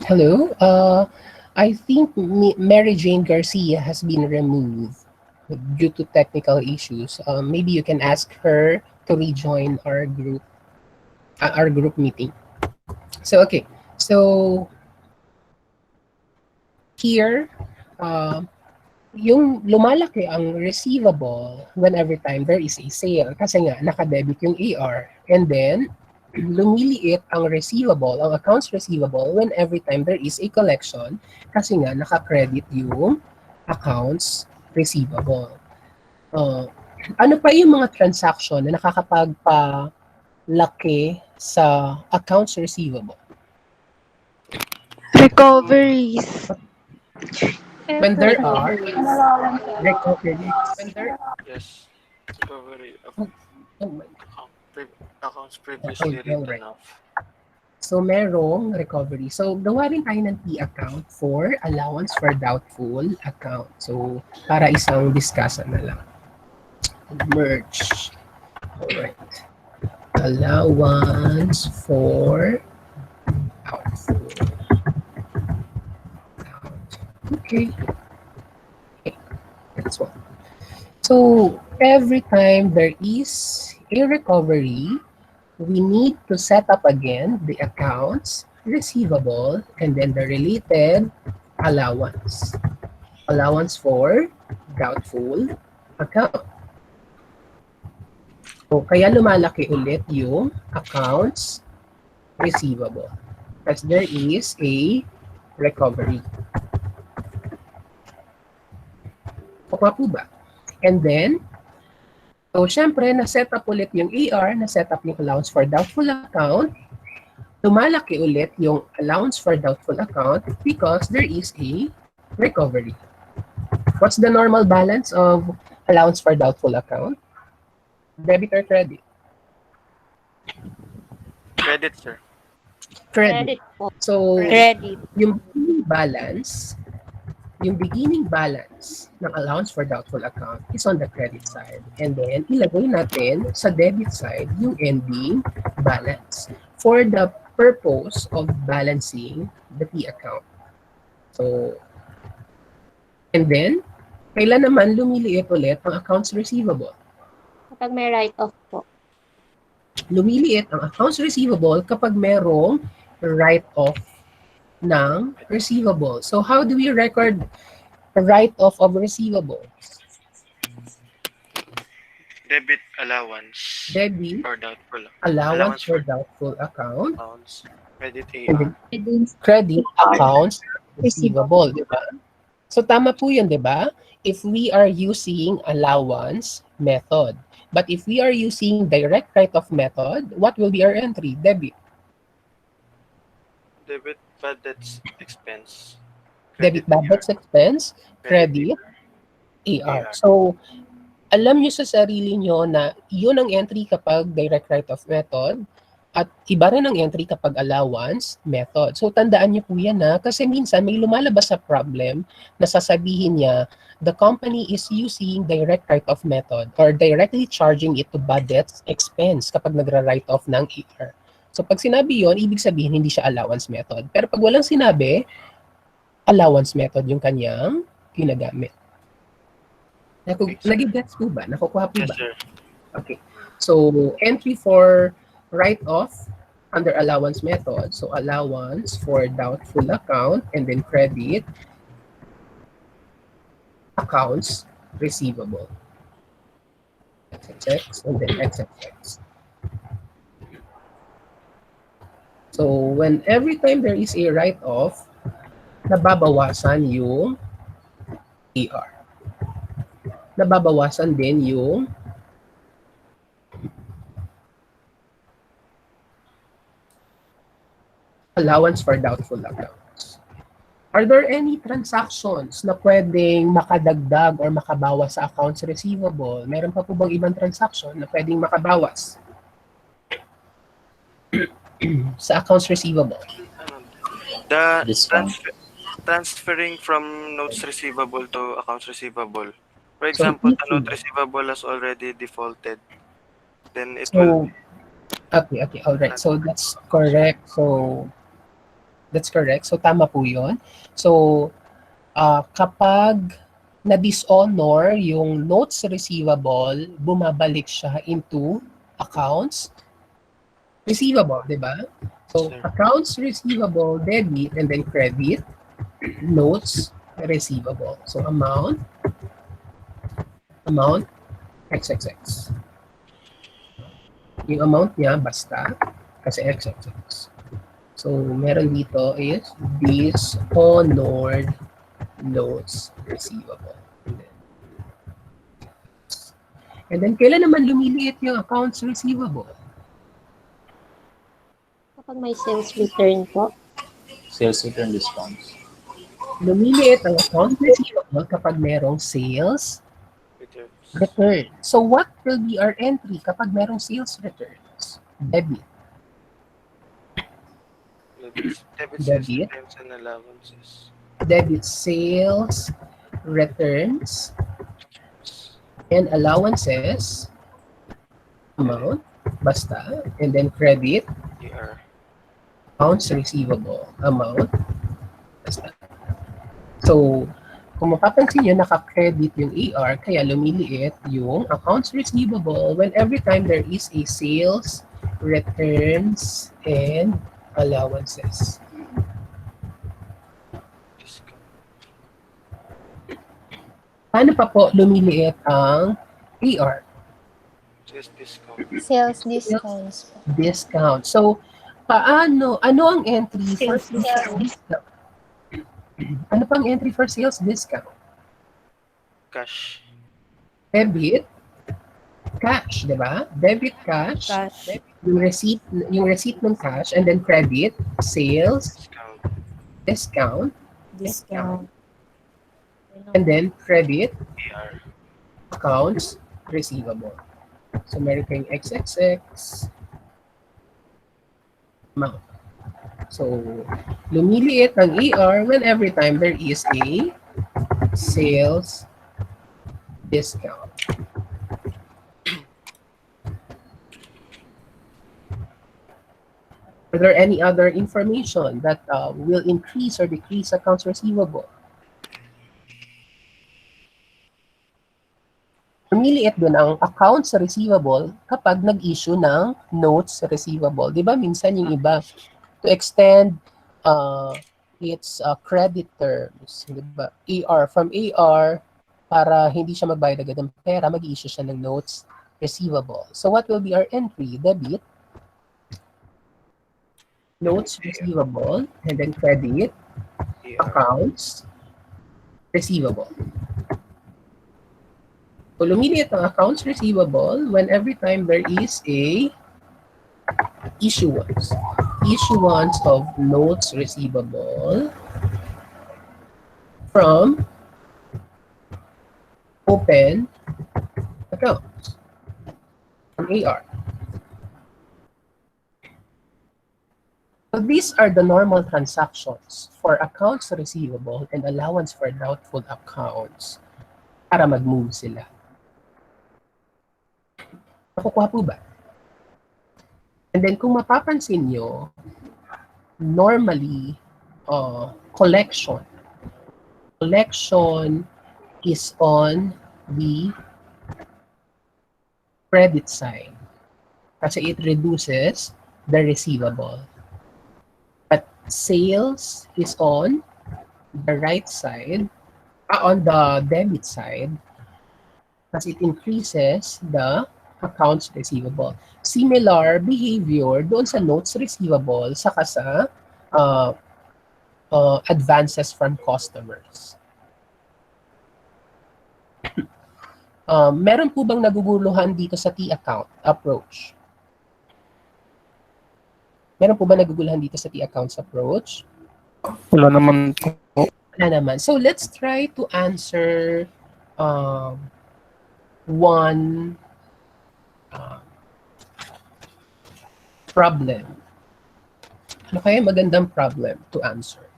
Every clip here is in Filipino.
Hello. I think Mary Jane Garcia has been removed due to technical issues. Maybe you can ask her to rejoin our group meeting. So okay. So here, uh, yung lumalaki ang receivable when every time there is a sale kasi nga nakadebit yung AR, and then lumiliit ang receivable, ang accounts receivable when every time there is a collection kasi nga naka-credit yung accounts receivable. Ano pa yung mga transaction na nakakapagpalaki sa accounts receivable? Recoveries. When there are recoveries. When there Yes. Recovery of oh my accounts previously Okay, written alright. off. So, merong recovery. So, gawa rin tayo ng T-account for allowance for doubtful account. So, para isang discussion na lang. Merge. Alright. Allowance for doubtful account. Okay. That's one. So, every time there is a recovery, we need to set up again the accounts receivable and then the related allowance. Allowance for doubtful account. So, kaya lumalaki ulit yung accounts receivable because there is a recovery. Kuha po ba? And then, so syempre, na-set up ulit yung AR, na-set up yung allowance for doubtful account, lumalaki ulit yung allowance for doubtful account because there is a recovery. What's the normal balance of allowance for doubtful account? Debit or credit? Credit, sir. Credit. So, Credit. yung beginning balance ng allowance for doubtful account is on the credit side. And then, ilagay natin sa debit side yung ending balance for the purpose of balancing the T account. So, and then, kailan naman lumiliit ulit ang accounts receivable? Kapag may write-off po. Lumiliit ang accounts receivable kapag merong write-off ng receivable. So, how do we record the write-off of receivables? Debit allowance Debit for doubtful allowance for doubtful account, accounts. Credit and AR. then credit accounts receivable, di ba? So tama po yun, di ba? If we are using allowance method. But if we are using direct write-off method, what will be our entry? Debit. Debit bad debts expense. Debit bad debts expense, credit AR. So, alam nyo sa sarili nyo na yun ang entry kapag direct write-off method at iba rin ang entry kapag allowance method. So, tandaan nyo po yan na kasi minsan may lumalabas sa problem na sasabihin niya the company is using direct write-off method or directly charging it to bad debts expense kapag nagra-write off ng AR. So, pag sinabi yon, ibig sabihin hindi siya allowance method. Pero pag walang sinabi, allowance method yung kanyang ginagamit. Nagigets po ba? Nakukuha po Yes, ba? sir. Okay. So, entry for write-off under allowance method. So, allowance for doubtful account and then credit accounts receivable. XXX and then XXX. So, when every time there is a write-off, nababawasan yung AR. Nababawasan din yung allowance for doubtful accounts. Are there any transactions na pwedeng makadagdag or makabawas sa accounts receivable? Meron pa po bang ibang transaction na pwedeng makabawas sa accounts receivable? The This one. transferring from notes receivable to accounts receivable. For So, example, the note receivable has already defaulted. Then it So, will okay, all right. So, that's correct. So, That's correct. So, tama po yun. So, kapag na-dishonor yung notes receivable, bumabalik siya into accounts receivable, di ba? So, Sir. accounts receivable, debit, and then credit, notes receivable. So, amount, XXX. Yung amount niya, basta, kasi XXX. So, meron dito is dishonored notes receivable. And then, kailan naman lumiliit yung accounts receivable? Kapag may sales return po. Sales return discounts. Lumiliit ang accounts receivable kapag merong sales return. So, what will be our entry kapag merong sales returns? Debit. Debit sales Debit. returns and allowances. Debit sales returns and allowances amount, basta, and then credit ER. accounts receivable amount, basta. So, kung mapapansin nyo, naka-credit yung AR, kaya lumiliit yung accounts receivable when every time there is a sales, returns, and allowances. Discount. Paano pa po lumiliit ang AR? Sales discount. Sales discounts po. Discount. So, ano ang entry for Sales sales discount? Ano pang entry for sales discount? Cash. Debit, cash, di ba? Debit, cash, Cash. yung receipt ng cash, and then credit, sales, Discount. discount, and then credit, ER. accounts receivable. So, meron kayong XXX amount. So, lumiliit ang AR when every time there is a sales discount. Are there any other information that will increase or decrease accounts receivable? Lumiliit din ang accounts receivable kapag nag-issue ng notes receivable. Di ba minsan yung iba, to extend its credit terms, di ba? From AR, para hindi siya magbayad agad ng pera, mag-issue siya ng notes receivable. So what will be our entry? Debit, notes receivable, and then credit, ER. accounts receivable. So, lumiliit ang accounts receivable when every time there is a issuance of notes receivable from open accounts, from AR. So these are the normal transactions for accounts receivable and allowance for doubtful accounts para mag-move sila. Nakukuha po ba? And then kung mapapansin nyo, normally, collection is on the credit side kasi it reduces the receivable. But sales is on the right side, on the debit side, kasi it increases the accounts receivable. Similar behavior doon sa notes receivable saka sa advances from customers. Meron po bang naguguluhan dito sa T-account approach? Meron po ba naguguluhan dito sa T-accounts approach? Wala naman po. Wala naman. So let's try to answer one problem. Ano kaya magandang problem to answer?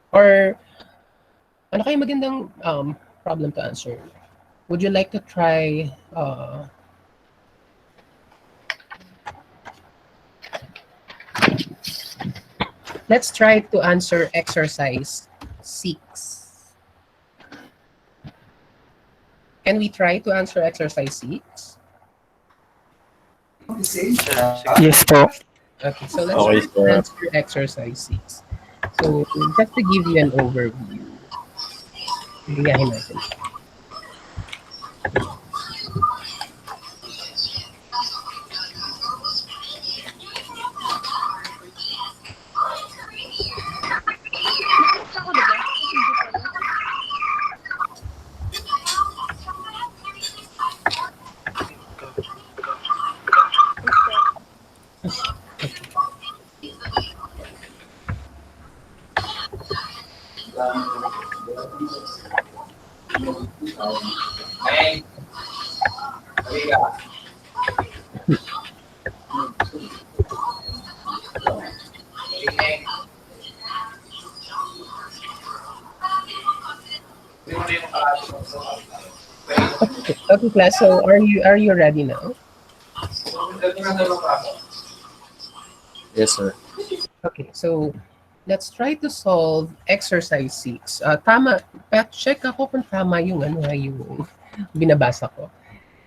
Or ano kaya magandang problem to answer? Would you like to try let's try to answer exercise 6. Can we try to answer exercise 6? Sir, sige. Yes po. Okay, so let's Okay, try to sir. answer exercise 6. So, just to give you an overview, gayahin natin. Okay, class. So, are you ready now? Yes, sir. Okay, so let's try to solve exercise 6. Tama, check ako kung tama yung yung binabasa ko.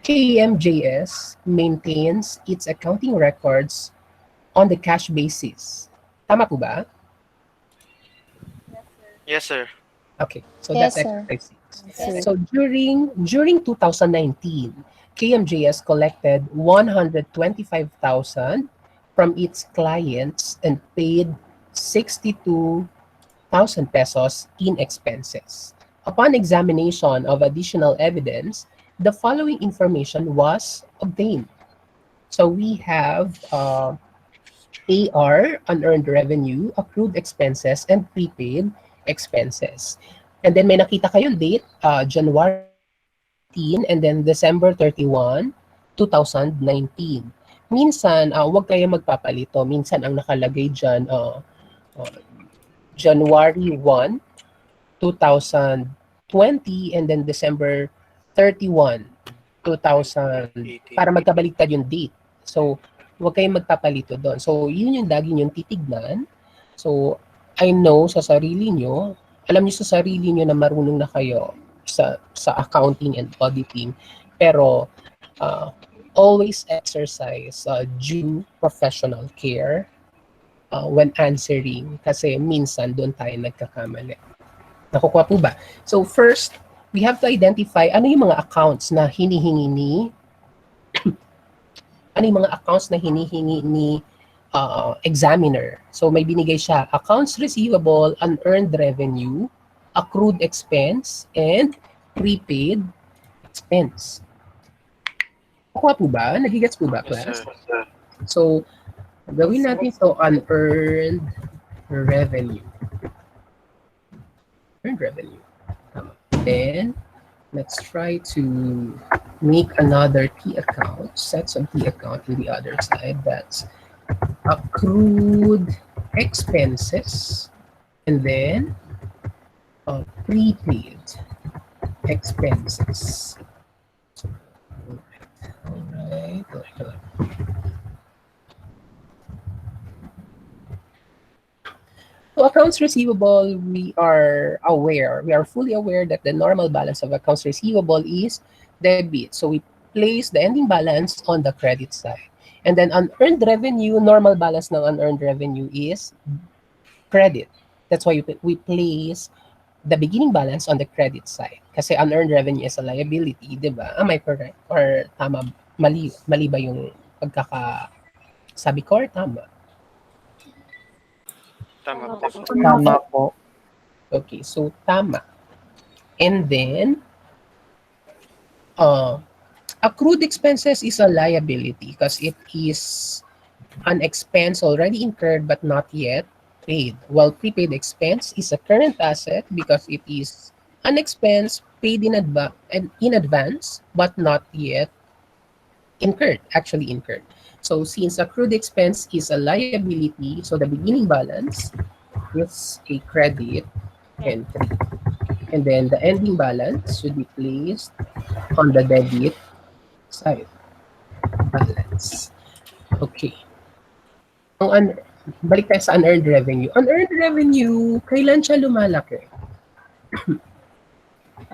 KMJS maintains its accounting records on the cash basis. Tama po ba? Yes, sir. Okay, so Yes, that's sir. exercise 6. Yes. So during 2019, KMJS collected 125,000 from its clients and paid 62,000 pesos in expenses. Upon examination of additional evidence, the following information was obtained. So we have AR, unearned revenue, accrued expenses, and prepaid expenses. And then may nakita kayong date, January 18, and then December 31, 2019. Minsan, huwag kayo magpapalito. Minsan, ang nakalagay dyan, January 1, 2020, and then December 31, 2000, para magkabaliktad yung date. So, huwag kayong magpapalito doon. So, yun yung lagi yung titignan. So, I know sa sarili nyo, alam nyo sa sarili nyo na marunong na kayo sa accounting and auditing. Pero, always exercise due professional care when answering kasi minsan doon tayo nagkakamali. Nakukuha po ba? So first, we have to identify ano yung mga accounts na hinihingi ni examiner. So may binigay siya, accounts receivable, unearned revenue, accrued expense, and prepaid expense. Nakuha po ba? Nagigets po ba, class? Yes, sir. So, gawin natin ito unearned revenue. Earned revenue. Then, let's try to make another T account, set some T account on the other side. That's accrued expenses. And then, prepaid expenses. Alright. So accounts receivable, we are fully aware that the normal balance of accounts receivable is debit. So we place the ending balance on the credit side. And then unearned revenue, normal balance ng unearned revenue is credit. That's why we place the beginning balance on the credit side. Kasi unearned revenue is a liability, di ba? Am I correct? Or tama, mali ba yung sabi ko or tama? Tama po. Tama po. Okay, so tama. And then, accrued expenses is a liability because it is an expense already incurred but not yet paid. While prepaid expense is a current asset because it is an expense paid in advance but not yet actually incurred. So since accrued expense is a liability, so the beginning balance is a credit entry. And then the ending balance should be placed on the debit side balance. Okay. balik tayo sa unearned revenue. Unearned revenue, kailan siya lumalaki?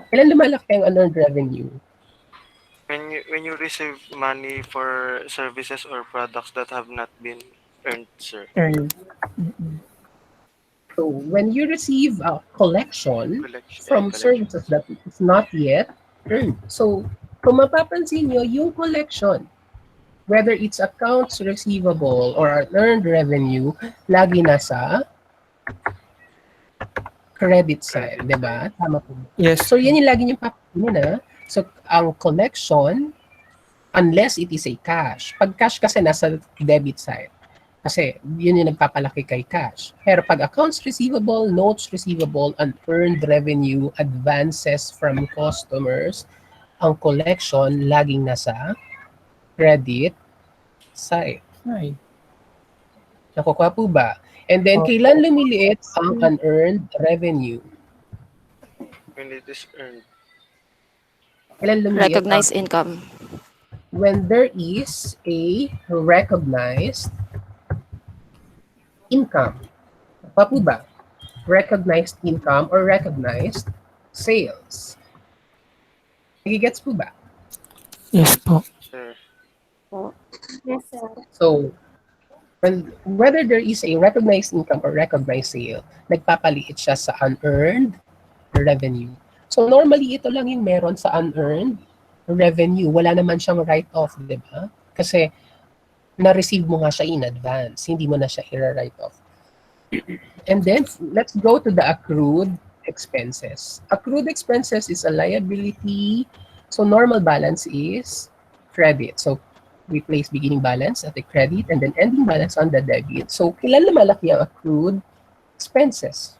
Kailan lumalaki ang unearned revenue? When you receive money for services or products that have not been earned, sir. Earn. So when you receive a collection from Collection. services that is not yet earned. So kung mapapansin nyo, yung collection, whether it's accounts receivable or unearned revenue, lagi nasa credit side, di ba? Tama po. Yes. So yan yung lagi yung papanin na. So ang collection, unless it is a cash. Pag cash kasi nasa debit side. Kasi yun yung nagpapalaki kay cash. Pero pag accounts receivable, notes receivable, unearned revenue, advances from customers, ang collection laging nasa credit side. Ay. Nakukuha po ba? And then, kailan lumiliit ang unearned revenue? When it is earned. Kailan lumiliit Recognized income. when there is a recognized income. Pa po ba? Recognized income or recognized sales. Nagigets po ba? Yes po. Sir. Yes, sir. So, whether there is a recognized income or recognized sale, nagpapaliit siya sa unearned revenue. So, normally, ito lang yung meron sa unearned revenue. Wala naman siyang write-off, di ba? Kasi, na-receive mo nga siya in advance. Hindi mo na siya i-write off. And then, let's go to the accrued expenses. Accrued expenses is a liability. So, normal balance is credit. So, we place beginning balance at the credit and then ending balance on the debit. So, kailan lumalaki ang accrued expenses?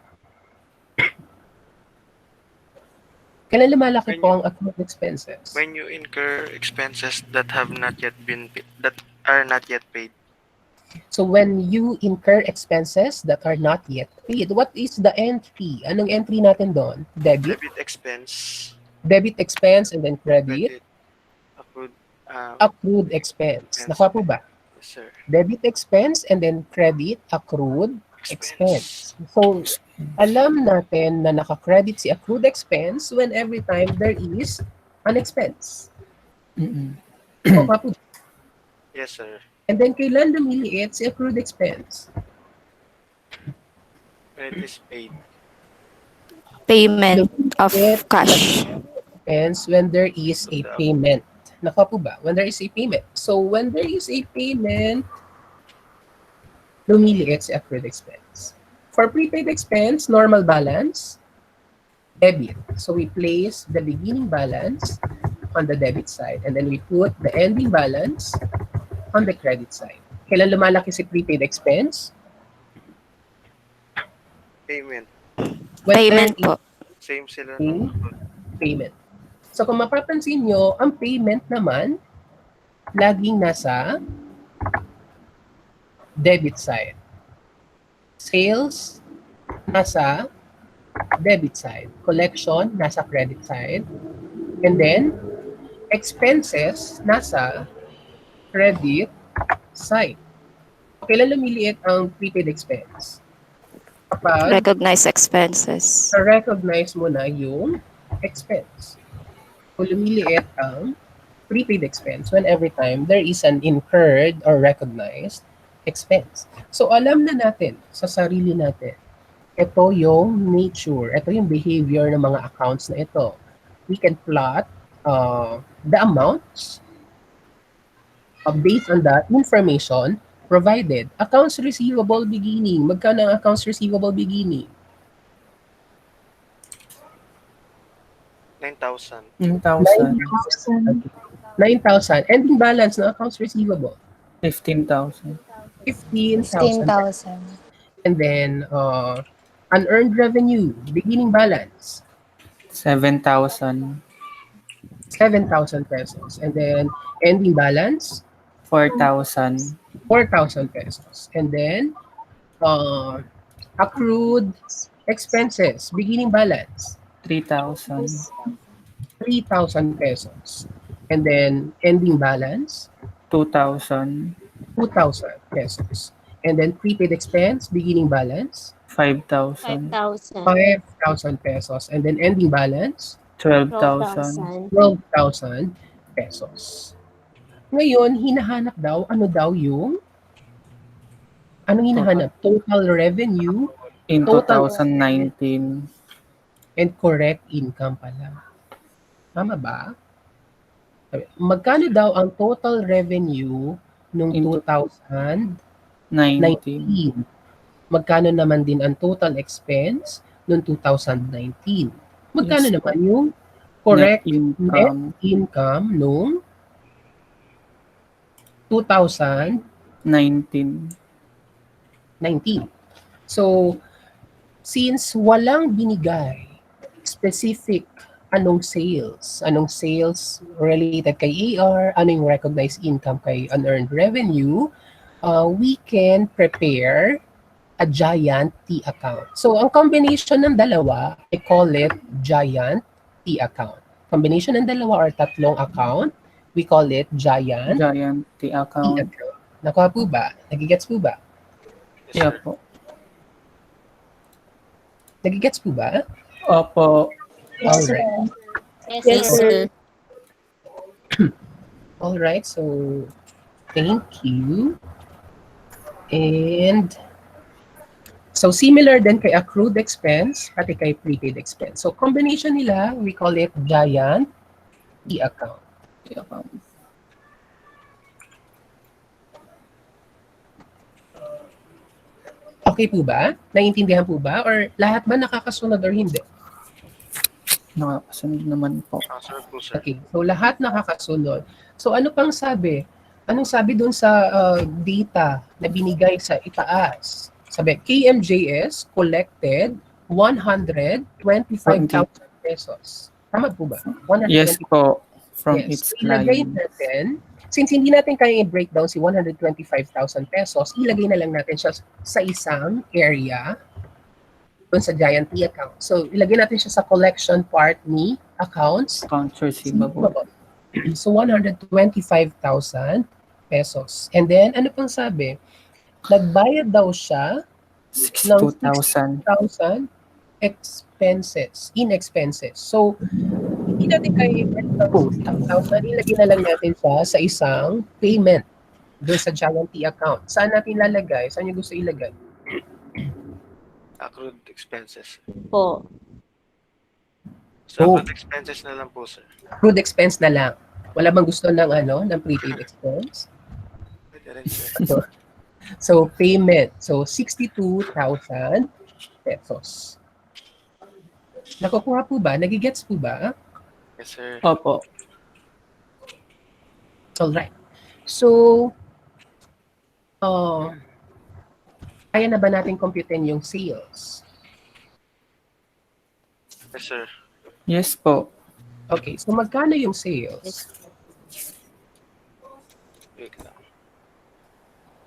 Kailan lumalaki po ang accrued expenses? When you incur expenses that have not yet been that are not yet paid. So, when you incur expenses that are not yet paid, what is the entry? Anong entry natin doon? Debit? Debit expense. Debit expense and then credit? Credit. Accrued. Accrued expense. Nakuha po ba? Yes, sir. Debit expense and then credit, accrued expense. So, alam natin na naka-credit si accrued expense when every time there is an expense. Nakuha po. Yes, sir. And then, kailan lumiliit si accrued expense? When it is paid. Payment of cash. Expense when there is a payment. Nakuha po ba? When there is a payment. So, when there is a payment, lumiliit si accrued expense. For prepaid expense, normal balance, debit. So, we place the beginning balance on the debit side and then we put the ending balance on the credit side. Kailan lumalaki si prepaid expense? Payment. When Payment there po. Same sila. is payment. So kung mapapansin nyo, ang payment naman, laging nasa debit side. Sales, nasa debit side. Collection, nasa credit side. And then, expenses, nasa credit side. Kailan lumiliit ang prepaid expense? Kapag Recognized expenses. recognize mo na yung expense. Kung lumiliit ang prepaid expense when every time there is an incurred or recognized expense. So alam na natin sa sarili natin, ito yung nature, ito yung behavior ng mga accounts na ito. We can plot the amounts based on the information provided. Accounts receivable beginning. Magkano ang accounts receivable beginning? 9,000. 9,000. 9,000. Ending balance ng accounts receivable? 15,000. 15,000. 15,000. And then, unearned revenue, beginning balance? 7,000. 7,000 pesos. And then, ending balance? 4,000. 4,000 pesos. And then, accrued expenses, beginning balance? 3,000. 3,000 pesos. And then, ending balance? 2,000. 2,000 pesos. And then prepaid expense, beginning balance, 5,000. 5,000. 5,000 pesos. And then ending balance, 12,000. 12,000. 12,000 pesos. Ngayon, hinahanap daw, anong hinahanap? Total revenue In Total 2019. and correct income pala. Tama ba? Magkano daw ang total revenue nung In 2019? 19. Magkano naman din ang total expense nung 2019? Magkano Yes naman po. yung Net correct income. income nung 2019? 19. So, since walang binigay specific anong sales related kay AR, ano yung recognized income kay unearned revenue, we can prepare a giant T account. So, ang combination ng dalawa, I call it giant T account. Combination ng dalawa or tatlong account, we call it giant Giant T T account. account. Nakuha po ba? Nagigets po ba? Yes, Yeah sir. po. Nagigets po ba? Opo. Yes, Alright. Yes, Yes, sir. sir. Alright, so thank you. And so similar din kay accrued expense, pati kay prepaid expense. So combination nila, we call it giant T account. T account. Okay po ba? Naiintindihan po ba? Or lahat ba nakakasunod or hindi? Nakakasunod naman po. Answer po, sir. Okay, so lahat nakakasunod. So ano pang sabi? Anong sabi doon sa data na binigay sa itaas? Sabi, KMJS collected 125,000 pesos. Tama po ba? 125,000. Yes po. From Yes. its So, ilagay client. natin, since hindi natin kaya i-breakdown si 125,000 pesos, ilagay na lang natin siya sa isang area dun sa giant T account. So, ilagay natin siya sa collection part ni accounts. Accounts receivable. So, 125,000 pesos. And then, ano pang sabi? Nagbayad daw siya ng 62,000. 60,000 in expenses. So, hindi natin kaya i-breakdown sa 60,000, ilagay na lang natin siya sa isang payment doon sa giant T account. Saan natin lalagay? Saan niyo gusto ilagay? Accrued expenses. Po. So, Oh. accrued expenses na lang po, sir. Accrued expense na lang. Wala bang gusto ng ng prepaid expense? Pwede rin, sir. So, payment. So, 62,000 pesos. Nakukuha po ba? Nagigets po ba? Yes, sir. Opo. Alright. So, kaya na ba natin computein yung sales? Yes, sir. Yes po. Okay, so magkano yung sales? Wait lang.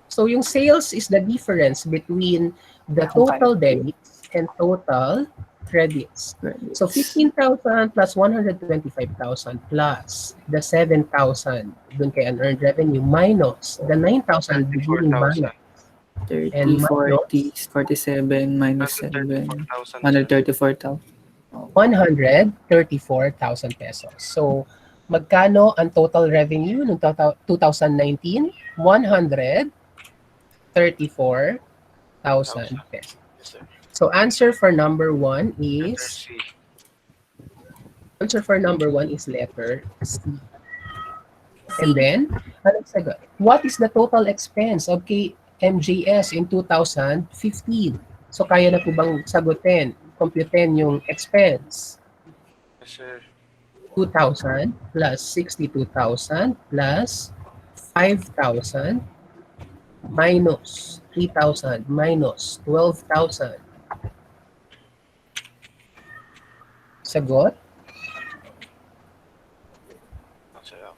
So yung sales is the difference between the total debits and total credits. So 15,000 plus 125,000 plus the 7,000 dun kay unearned revenue minus the 9,000 beginning 34,000. balance. 30, And 40, 47, minus 7. 134,000. 134,000 pesos. So magkano ang total revenue noong 2019? 134,000 pesos. Yes, sir. So answer for number one Letter is C. letter C. And then, anong sagot? What is the total expense of KMJS in 2015? So kaya na po bang sagutin, computein yung expense? Yes, sir. 2,000 plus 62,000 plus 5,000 minus 3,000 minus 12,000. Sagot? Answer ako.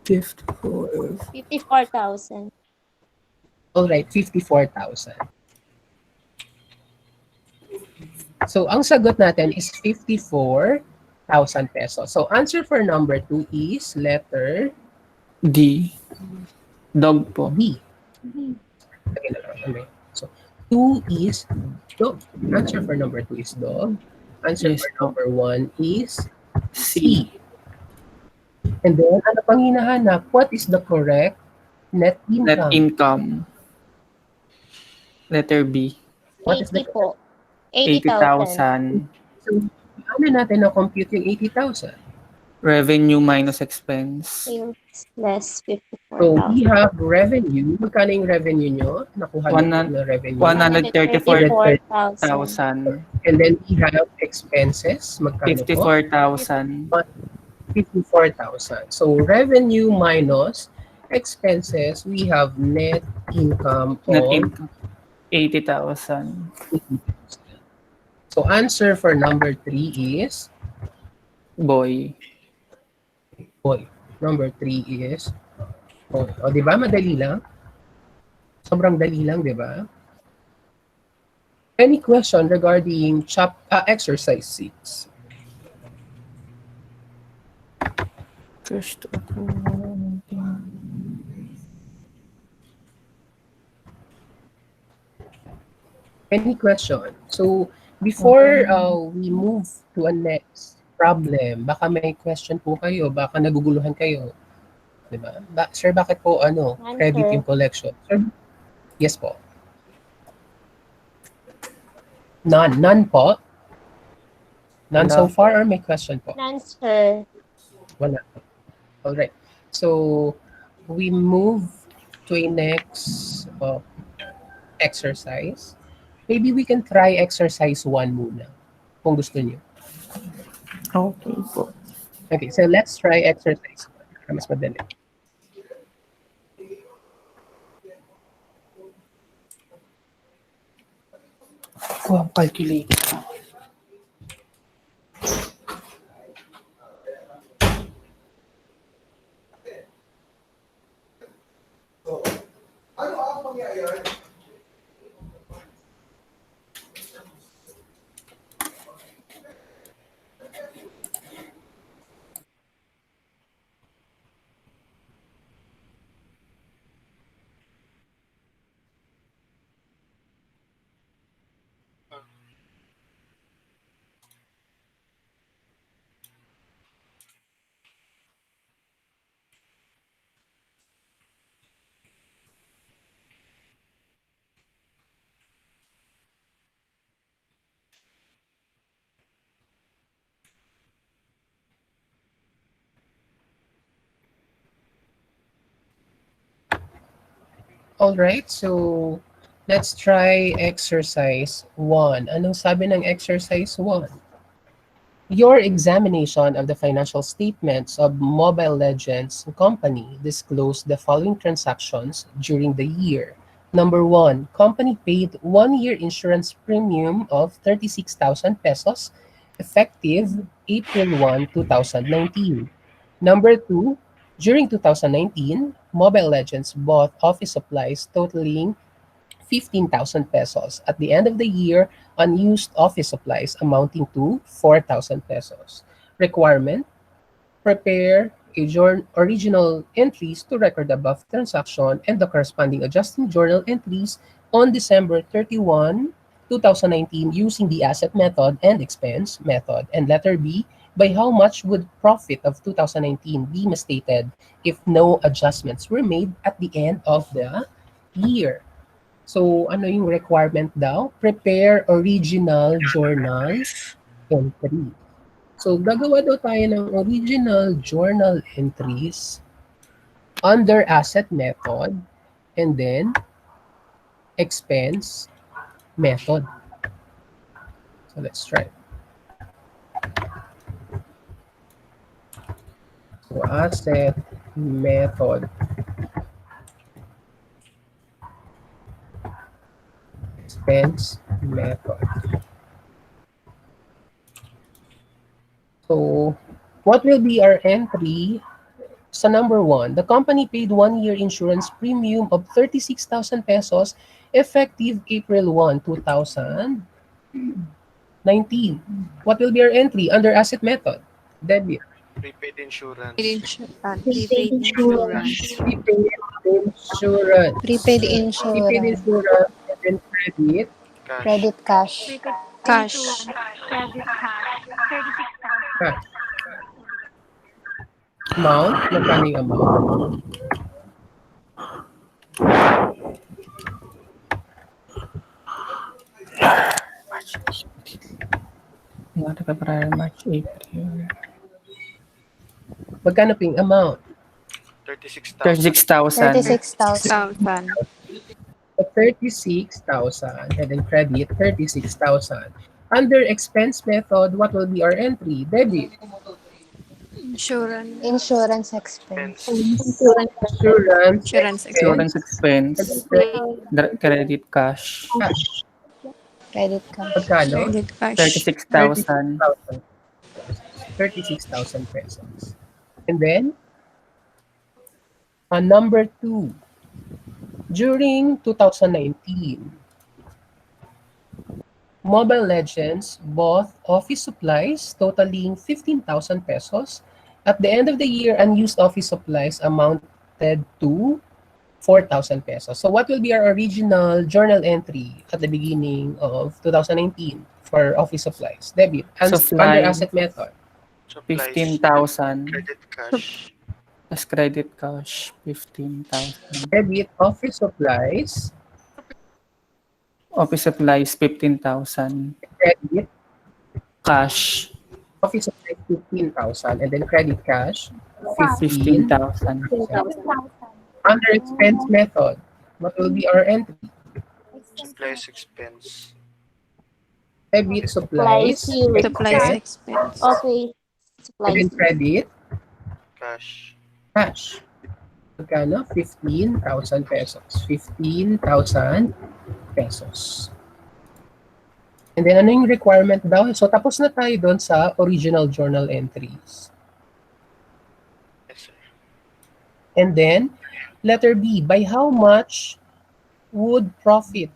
54. 54,000. Alright, 54,000. So, ang sagot natin is 54,000 pesos. So, answer for number 2 is letter D. Dog po. B. Lagyan na lang. Ano? So, 2 is dog. Answer for number 2 is dog. Answer Yes for po. number 1 is C. C. And then, ano pang hinahanap? What is the correct net Net income? income. Letter B. What is the 80 po. 80,000. 80,000. So, ano natin na-compute yung 80,000? Revenue minus expense. Sales less So, we 54,000. have revenue. Magkano yung revenue nyo? Nakuha nyo po na revenue. 134,000. 134,000. And then, we have expenses. Magkano po? 54,000. 54,000. So, revenue minus expenses, we have net income Net of income. 80,000. 80,000. So, answer for number 3 is Boy. boy. Number 3 is boy. O, di ba? Madali lang. Sobrang dali lang, di ba? Any question regarding exercise 6? Cash to Any question? So, before we move to a next problem, baka may question po kayo, baka naguguluhan kayo. Diba? Sir, bakit po Answer. credit yung collection? Sir, yes po. None. None po? None so Wala. far or may question po? Answer. Wala. Alright. So, we move to a next exercise. Maybe we can try exercise 1 muna, kung gusto niyo. Okay po. Okay, so let's try exercise 1. Mas madali. Kuha ang calculator. Alright, so let's try exercise 1. Anong sabi ng exercise 1? Your examination of the financial statements of Mobile Legends Company disclosed the following transactions during the year. Number 1, company paid 1-year insurance premium of 36,000 pesos effective April 1, 2019. Number 2, during 2019, Mobile Legends bought office supplies totaling 15,000 pesos. At the end of the year, unused office supplies amounting to 4,000 pesos. Requirement: prepare original entries to record the above transaction and the corresponding adjusting journal entries on December 31, 2019 using the asset method and expense method. And letter B, by how much would profit of 2019 be misstated if no adjustments were made at the end of the year? So, ano yung requirement daw? Prepare original journal entry. So, gagawa daw tayo ng original journal entries under asset method and then expense method. So, let's try. So, asset method. Expense method. So, what will be our entry? Sa number 1, the company paid 1-year insurance premium of 36,000 pesos effective April 1, 2019. What will be our entry under asset method? Debit. Prepaid insurance. Prepaid insurance. Prepaid insurance. Prepaid Prepaid insurance. insurance and then credit. Cash. Credit cash. Cash. Cash. Amount. Magkano yung amount? January, February, March, April. Magkano po yung amount? 36,000. 36,000. 36,000. 36,000 and then credit 36,000. Under expense method, what will be our entry? Debit. Insurance. Insurance expense. Insurance Insurance Insurance expense. Credit cash. Cash. Credit cash. Magkano? Credit cash. 36,000. 36,000 pesos. And then, number 2. During 2019, Mobile Legends bought office supplies totaling 15,000 pesos. At the end of the year, unused office supplies amounted to 4,000 pesos. So what will be our original journal entry at the beginning of 2019 for office supplies? Debit. Under Supply. asset method. Supplies. 15,000. Credit cash. Plus credit cash, 15,000. Debit office supplies. Office supplies, 15,000. Credit Cash, office supplies 15,000 and then credit cash 15,000. Under expense method, what will be our entry? Supplies expense. Debit supplies, Supplies expense, expense. Okay. and then Supplies. credit Cash. cash. Magkano? 15,000 pesos. 15,000 pesos. And then, ano yung requirement daw? So, tapos na tayo doon sa original journal entries. Yes, sir. And then, letter B, by how much would profit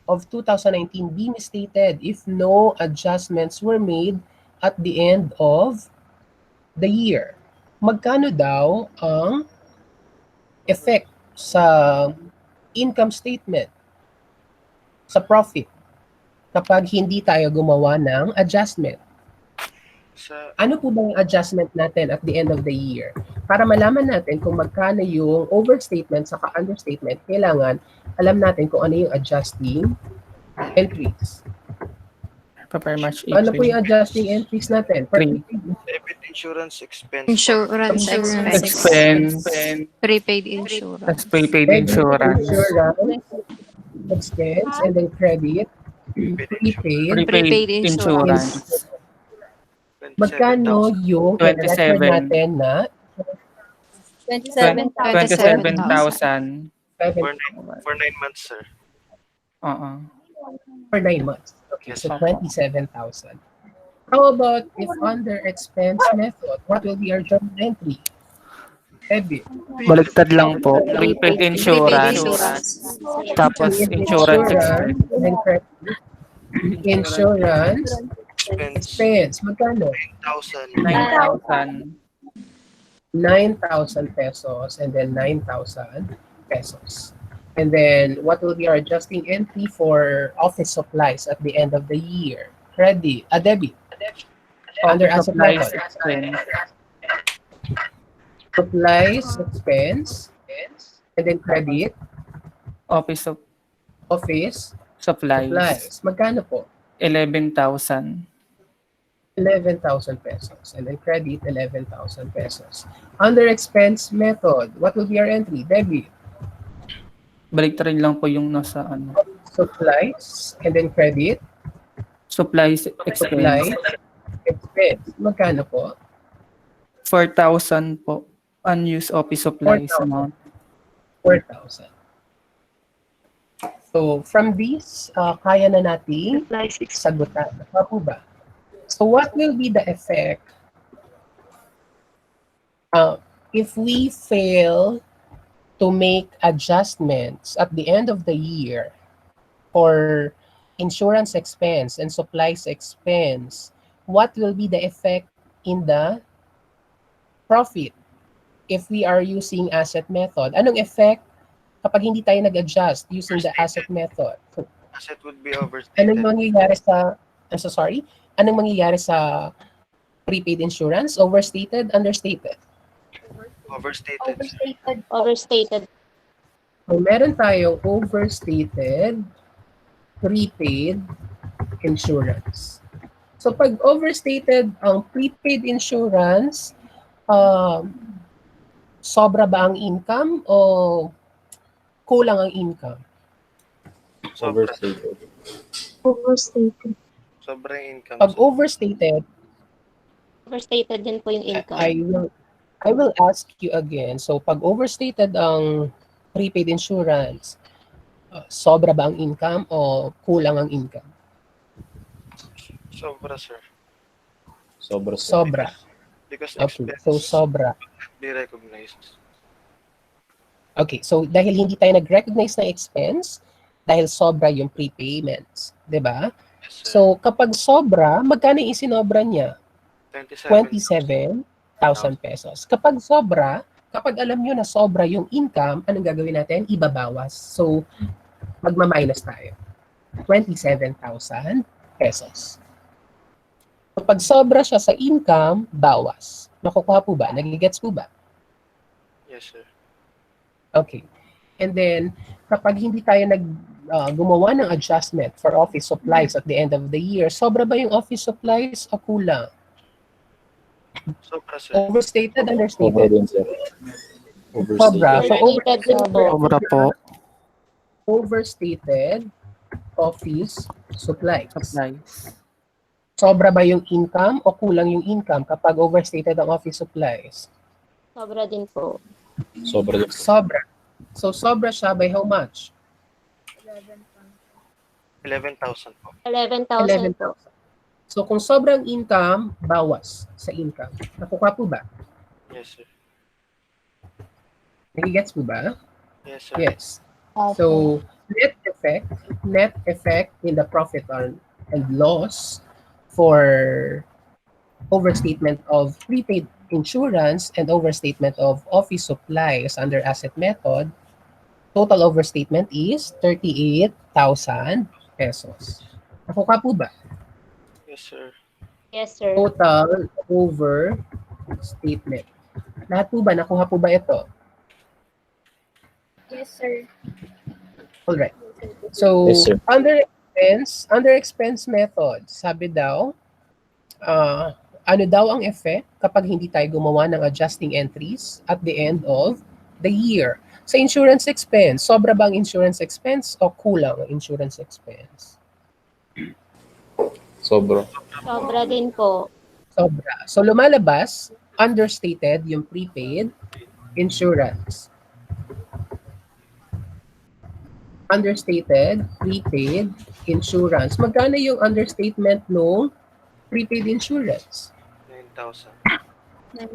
of 2019 be misstated if no adjustments were made at the end of the year? Magkano daw ang effect sa income statement, sa profit, kapag hindi tayo gumawa ng adjustment? Sa Ano po ba yung adjustment natin at the end of the year? Para malaman natin kung magkano yung overstatement saka understatement, kailangan alam natin kung ano yung adjusting entries. February, March, Ano po yung April. adjusting entries natin? Three. debit insurance expense. Insurance expense. Expense, Prepaid plus insurance. prepaid Debit insurance. expense, and then credit, prepaid. Prepaid insurance. Magkano yung 27. record natin na 27,000. 7 For 9 months, sir. for 9 months? Okay, Yes, so sir. 27,000. How about if under expense method, what will be our journal entry? Debit. Baliktad lang po. Prepaid Prepaid insurance. insurance. Tapos insurance expense. and then credit. Insurance Expense. expense. Magkano? 9,000. 9,000. 9,000 pesos and then 9,000 pesos. And then what will be our adjusting entry for office supplies at the end of the year? Credit, debit. Under asset Supplies method. expense. Supplies expense and then credit, Office of office supplies. supplies. Magkano po? 11,000. 11,000 pesos. And then credit, 11,000 pesos. Under expense method, what will be our entry? Debit. Baliktarin lang po yung nasa ano. Supplies and then credit. Supplies Supplies, expense. expense. Magkano po? 4,000 po. Unused office supplies 4,000. amount. 4,000. So, from this, kaya na nating sagutan. Tama po ba? So, what will be the effect if we fail to make adjustments at the end of the year for insurance expense and supplies expense? What will be the effect in the profit if we are using asset method? Anong effect kapag hindi tayo nag-adjust using the asset method? So, Asset would be anong overstated. mangyayari sa, I'm so sorry, anong mangyayari sa prepaid insurance? Overstated, understated? Overstated, sir. Overstated. So, meron tayong overstated prepaid insurance. So, pag overstated ang prepaid insurance, sobra ba ang income o kulang ang income? Sobra. Overstated. Sobrang income, Pag sir. overstated, Overstated din po yung income. I will ask you again. So, pag overstated ang prepaid insurance, sobra ba ang income o kulang ang income? Sobra, sir. Sobra, sir. Sobra. Because Okay, expense so sobra. be recognized. Okay, so dahil hindi tayo nag-recognize ng expense, dahil sobra yung prepayments, di ba? Yes, sir. So, kapag sobra, magkano yung isinobra niya? 27,000 pesos. Kapag sobra, kapag alam nyo na sobra yung income, anong gagawin natin? Ibabawas. So, magma-minus tayo. 27,000 pesos. Kapag sobra siya sa income, bawas. Nakukuha po ba? Nagigets po ba? Yes, sir. Okay. And then, kapag hindi tayo gumawa ng adjustment for office supplies at the end of the year, sobra ba yung office supplies o kulang? Sobra, sir. Overstated, Sobra understated? din, sir. Sobra. Overstated. So, Overstated din po. Sobra po. overstated office supplies. Supplies. Sobra ba yung income o kulang yung income kapag overstated ang office supplies? Sobra din po. Sobra din. Sobra. So, sobra siya by how much? 11,000 po. 11,000 po. 11,000. So, kung sobrang income, bawas sa income. Nakukuha po ba? Yes, sir. Nagigets po ba? Yes, sir. Yes. So, net effect in the profit and loss for overstatement of prepaid insurance and overstatement of office supplies under asset method, total overstatement is 38,000 pesos. Nakukuha po ba? Yes, sir. Yes, sir. Total overstatement. Lahat po ba? Nakuha po ba ito? Yes, sir. Alright. So, Yes, sir. under expense method, sabi daw, ano daw ang effect kapag hindi tayo gumawa ng adjusting entries at the end of the year? Sa insurance expense, sobra ba ang insurance expense o kulang ang insurance expense? Sobra. Sobra din po. Sobra. So, lumalabas, understated yung prepaid insurance. Understated, prepaid insurance. Magkano yung understatement nung prepaid insurance? 9,000.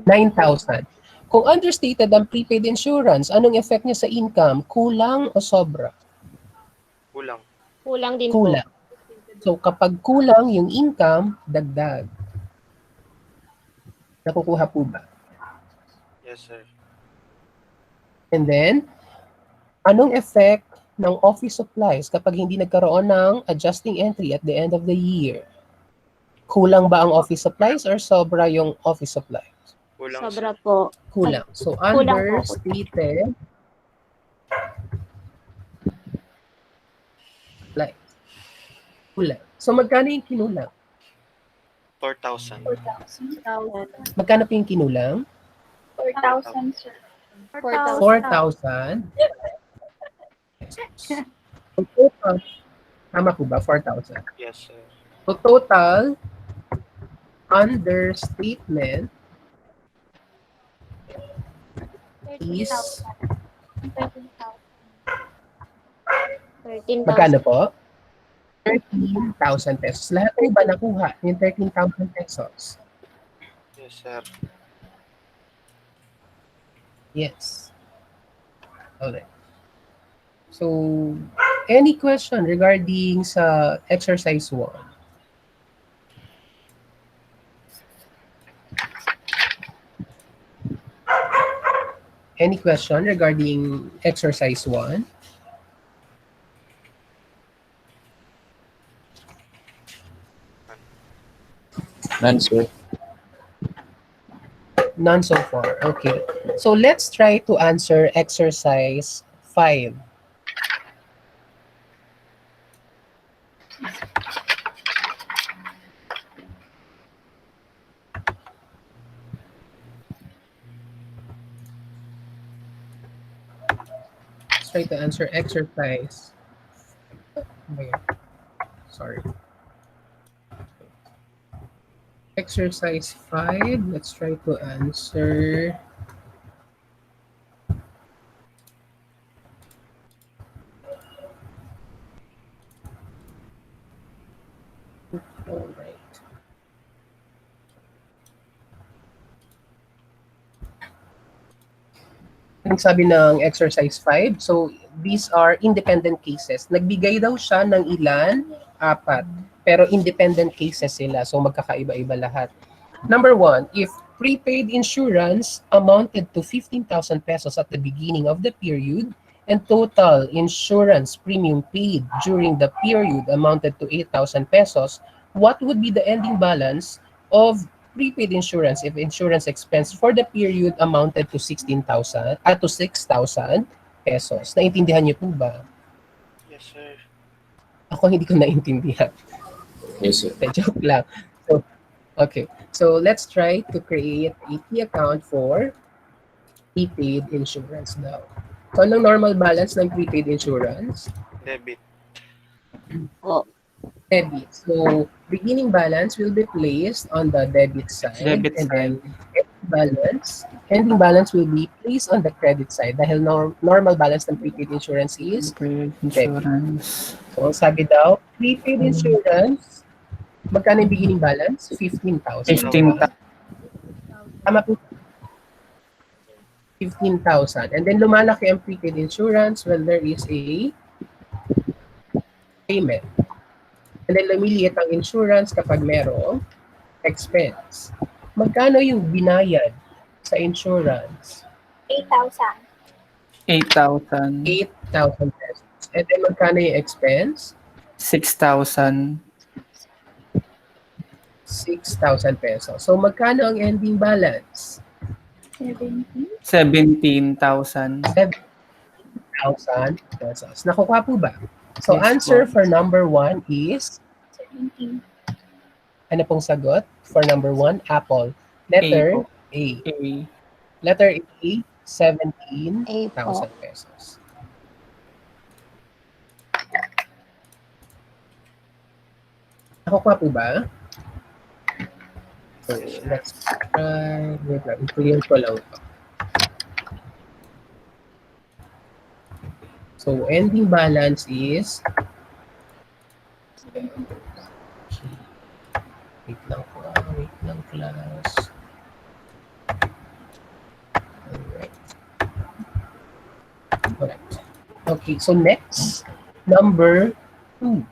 9,000. Kung understated ang prepaid insurance, anong effect niya sa income? Kulang o sobra? Kulang. Kulang din po. Kulang. So kapag kulang yung income, dagdag. Nakukuha po ba? Yes, sir. And then, anong effect ng office supplies kapag hindi nagkaroon ng adjusting entry at the end of the year? Kulang ba ang office supplies or sobra yung office supplies? Kulang, Sobra sir. po. Kulang. So, Kulang po. understated supplies. Kulang. So, magkano yung kinulang? 4,000. 4,000. Magkano po yung kinulang? 4,000, sir. 4,000. So, total, tama po ba? 4,000. Yes, sir. So, total understatement is 13,000. magkano po? 13,000 pesos. Lahat po ba nakuha yung 13,000 pesos? Yes, sir. Yes. Okay. So, any question regarding sa exercise 1? Any question regarding exercise 1? None, sir. None so far. Okay. So let's try to answer exercise 5. Let's try to answer exercise. Sorry. Exercise 5. Let's try to answer. All right. Anong sabi ng exercise 5? So, these are independent cases. Nagbigay daw siya ng ilan? 4. Pero independent cases sila. So, magkakaiba-iba lahat. Number 1, if prepaid insurance amounted to 15,000 pesos at the beginning of the period and total insurance premium paid during the period amounted to 8,000 pesos, what would be the ending balance of prepaid insurance if insurance expense for the period amounted to 16,000 to 6,000 pesos? Naintindihan niyo po ba? Yes, sir. Ako hindi ko naintindihan. Yes, sir. Joke lang. So, okay. So, let's try to create a key account for prepaid insurance now. So, anong normal balance ng prepaid insurance? Debit. Po. Debit. So, beginning balance will be placed on the debit side. Debit and then side. ending balance will be placed on the credit side dahil normal balance ng prepaid insurance is Prepaid insurance. so sabi daw prepaid insurance magkano yung beginning balance 15,000 15,000. tama po 15,000 and then lumalaki ang prepaid insurance when there is a payment and then lumiliit ang insurance kapag merong expense. Magkano yung binayad sa insurance? 8,000. 8,000. 8,000 pesos. And then magkano yung expense? 6,000. 6,000 pesos. So magkano ang ending balance? 17. 17,000. 7,000 pesos. Nakuha po ba? So Yes, answer po. for number 1 is, 17. ano pong sagot? For number 1, apple. Letter A. A. Letter A, 17,000 pesos. Nakuha po ba? So, let's try. Wait lang, i-clear ko lang ito. So, ending balance is wait lang po. Wait lang, class. Alright. Alright. Okay, so next, number 2.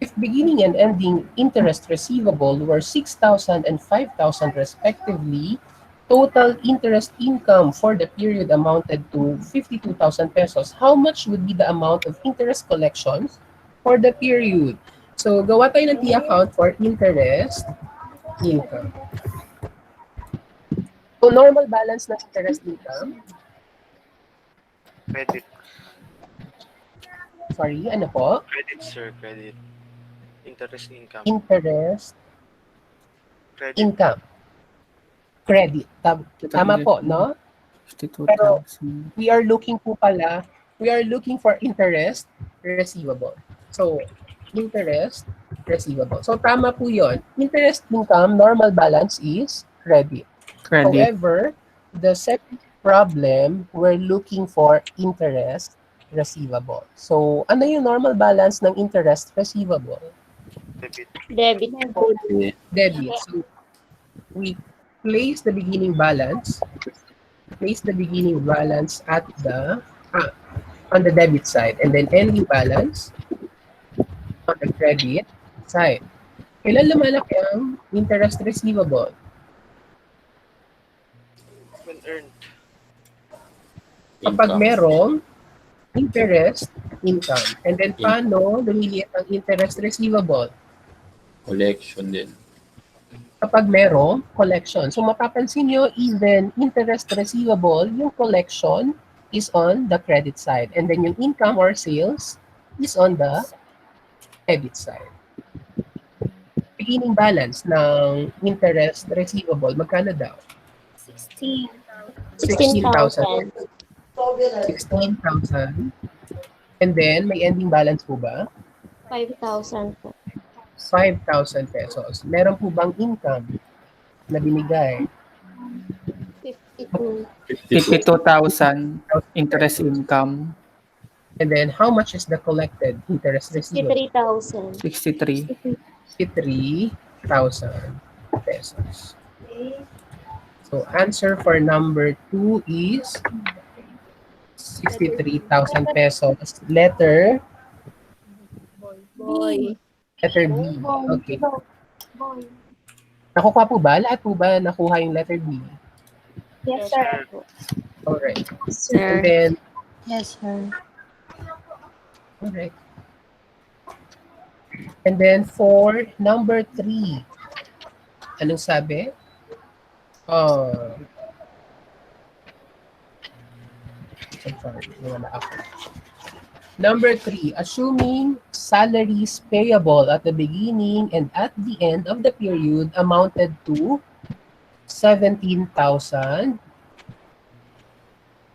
If beginning and ending interest receivable were 6,000 and 5,000 respectively, total interest income for the period amounted to 52,000 pesos. How much would be the amount of interest collections for the period? So, gawa tayo ng T-account for interest income. So, normal balance ng interest income. Credit. Sorry, ano po? Credit, sir. Credit. Interest income. Interest Credit. income. Credit. Tama po, no? 52,000. We are looking for interest receivable. So, interest receivable. So, tama po yun. Interest income, normal balance is credit. Credit. However, the second problem, we're looking for interest receivable. So, ano yung normal balance ng interest receivable? Debit. Debit po. Debit. So, we place the beginning balance at the on the debit side and then ending balance on the credit side. Kailan lumalaki ang interest receivable? When earned. Kapag Income. merong interest, income. And then paano lumiliit ang interest receivable? Collection din. Kapag merong collection. So mapapansin nyo, even interest receivable, yung collection is on the credit side. And then yung income or sales is on the debit side. Beginning balance ng interest receivable, magkano daw? 16. 16,000. 16,000. And then, may ending balance po ba? 5,000 po. 5,000 pesos. Meron po bang income na binigay? 52. 52,000 interest income. And then, how much is the collected interest receivable? 63,000. 63. 63,000 pesos. So, answer for number 2 is 63,000 pesos. Letter Boy. B. Okay. Nakuha po ba? Lahat po ba nakuha yung letter B? Yes, sir. Alright. Sir. And then, Yes, sir. alright. And then for number 3, anong sabi? I'm sorry, wala ako. Number 3, assuming salaries payable at the beginning and at the end of the period amounted to 17,000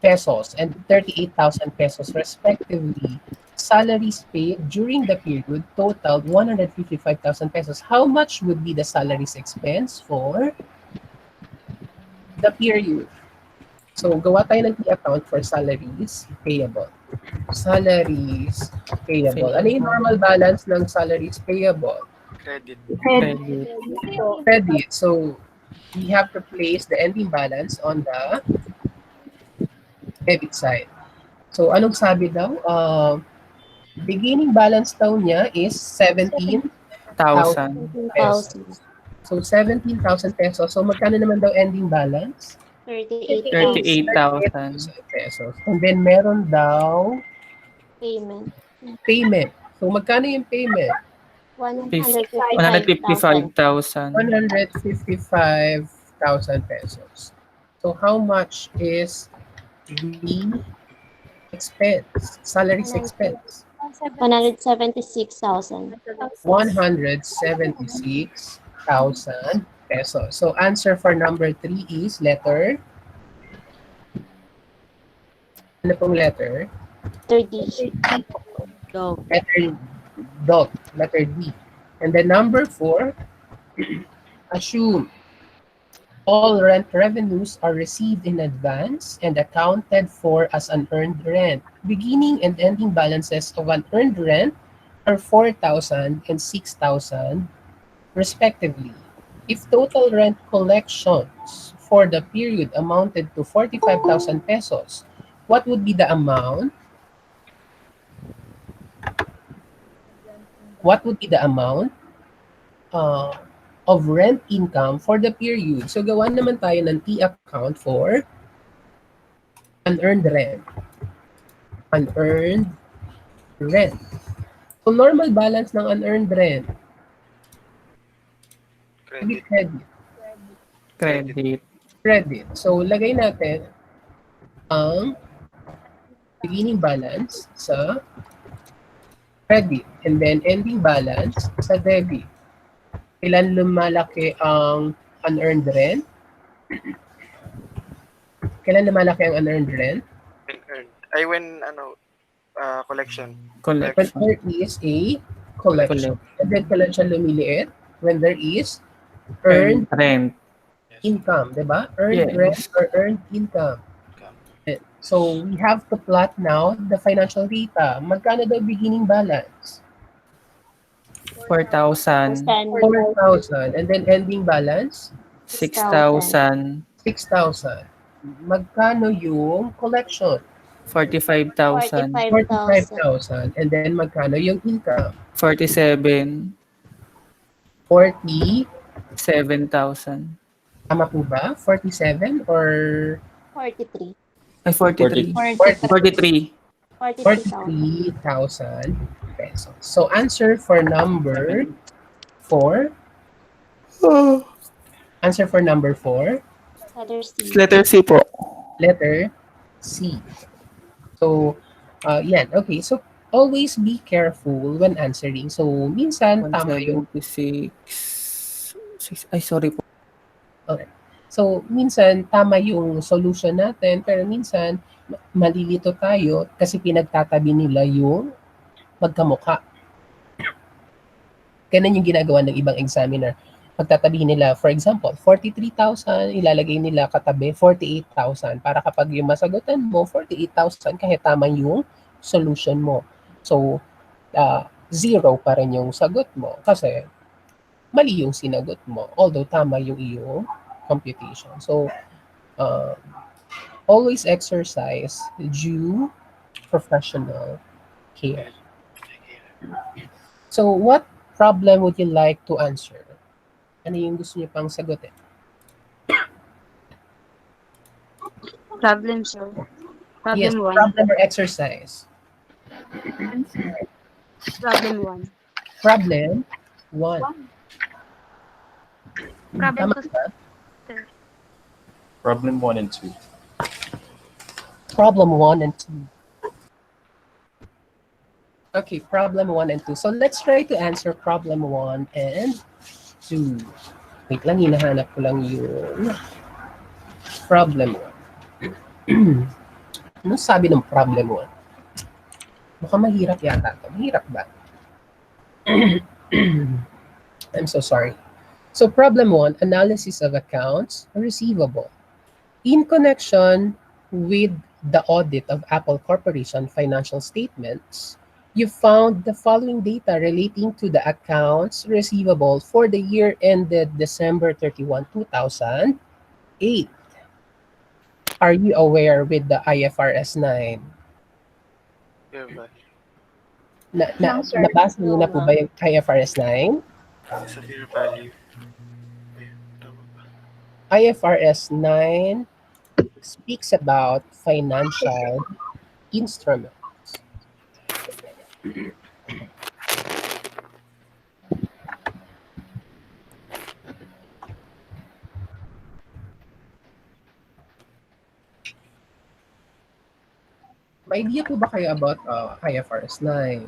pesos and 38,000 pesos respectively. Salaries paid during the period totaled 155,000 pesos. How much would be the salaries expense for the period? So, gawa tayo ng account for salaries payable. Salaries payable. Ano yung normal balance ng salaries payable? Credit. Credit. Credit. So, we have to place the ending balance on the debit side. So, anong sabi daw? Beginning balance daw niya is 17,000 1,000. pesos. So, 17,000 pesos. So, magkano naman daw ending balance? 38,000 38,000. Pesos. And then, meron daw payment. payment. So, magkano yung payment? 155,000. 155,000 pesos. So, how much is the expense? Salaries expense? 176,000. 176,000 pesos. So, answer for number 3 is letter? Ano pong letter? 30. Letter dot, letter D. And then number 4, assume all rent revenues are received in advance and accounted for as an earned rent. Beginning and ending balances of an earned rent are 4,000 and 6,000 respectively. If total rent collections for the period amounted to 45,000 pesos, what would be the amount? What would be the amount of rent income for the period? So, gawan naman tayo ng T account for unearned rent. Unearned rent. So, normal balance ng unearned rent. Credit. Credit. Credit. Credit. So, lagay natin ang beginning balance sa credit and then ending balance sa debit. Kailan lumalaki ang unearned rent? Kailan lumalaki ang unearned rent? When earned. Ay, when, collection. When Collection. there is a collection. And then kailan siya lumiliit? When there is earned Rent. income, di ba? Earned Yes. rent or earned income. So, we have to plot now the financial data. Magkano daw beginning balance? 4,000. 4,000. And then ending balance? 6,000. 6,000. Magkano yung collection? 45,000. 45,000. And then magkano yung income? 47. 40. 7,000. Tama po ba? 47 or 43. Ay, 43. 43. 43. 43,000. 43,000 pesos. So answer for number 4. Answer for number 4, Letter C. Letter C po. letter C. So, yan. Okay, so always be careful when answering. So, minsan tama yung 176. Ay, sorry po. okay. So, minsan tama yung solution natin, pero minsan malilito tayo kasi pinagtatabi nila yung magkamukha. Ganun yung ginagawa ng ibang examiner. Pagtatabihin nila, for example, 43,000, ilalagay nila katabi 48,000 para kapag yung masagutan mo, 48,000 kahit tama yung solution mo. So, zero pa rin yung sagot mo kasi mali yung sinagot mo, although tama yung iyong computation. So, always exercise due professional care. So, what problem would you like to answer? Ano yung gusto niyo pang sagutin? Problem, sir. Yes, Problem 1. problem or exercise. Problem 1. Problem 1. Problem Tama 2. ba? Problem 1 and 2. Problem 1 and 2. Okay, problem 1 and 2. So let's try to answer problem 1 and 2. Wait lang, hinahanap ko lang yung problem 1. Ano sabi ng problem 1? Mukhang mahirap yata ito. Mahirap ba? I'm so sorry. So problem 1, analysis of accounts receivable. In connection with the audit of Apple Corporation financial statements, you found the following data relating to the accounts receivable for the year ended December 31, 2008. Are you aware with the IFRS 9? Fair value. No, sir. Nabasa niyo na po ba yung IFRS 9? Sa fair value. Ay, tama ba? IFRS 9 speaks about financial instruments. May idea po ba kayo about IFRS 9?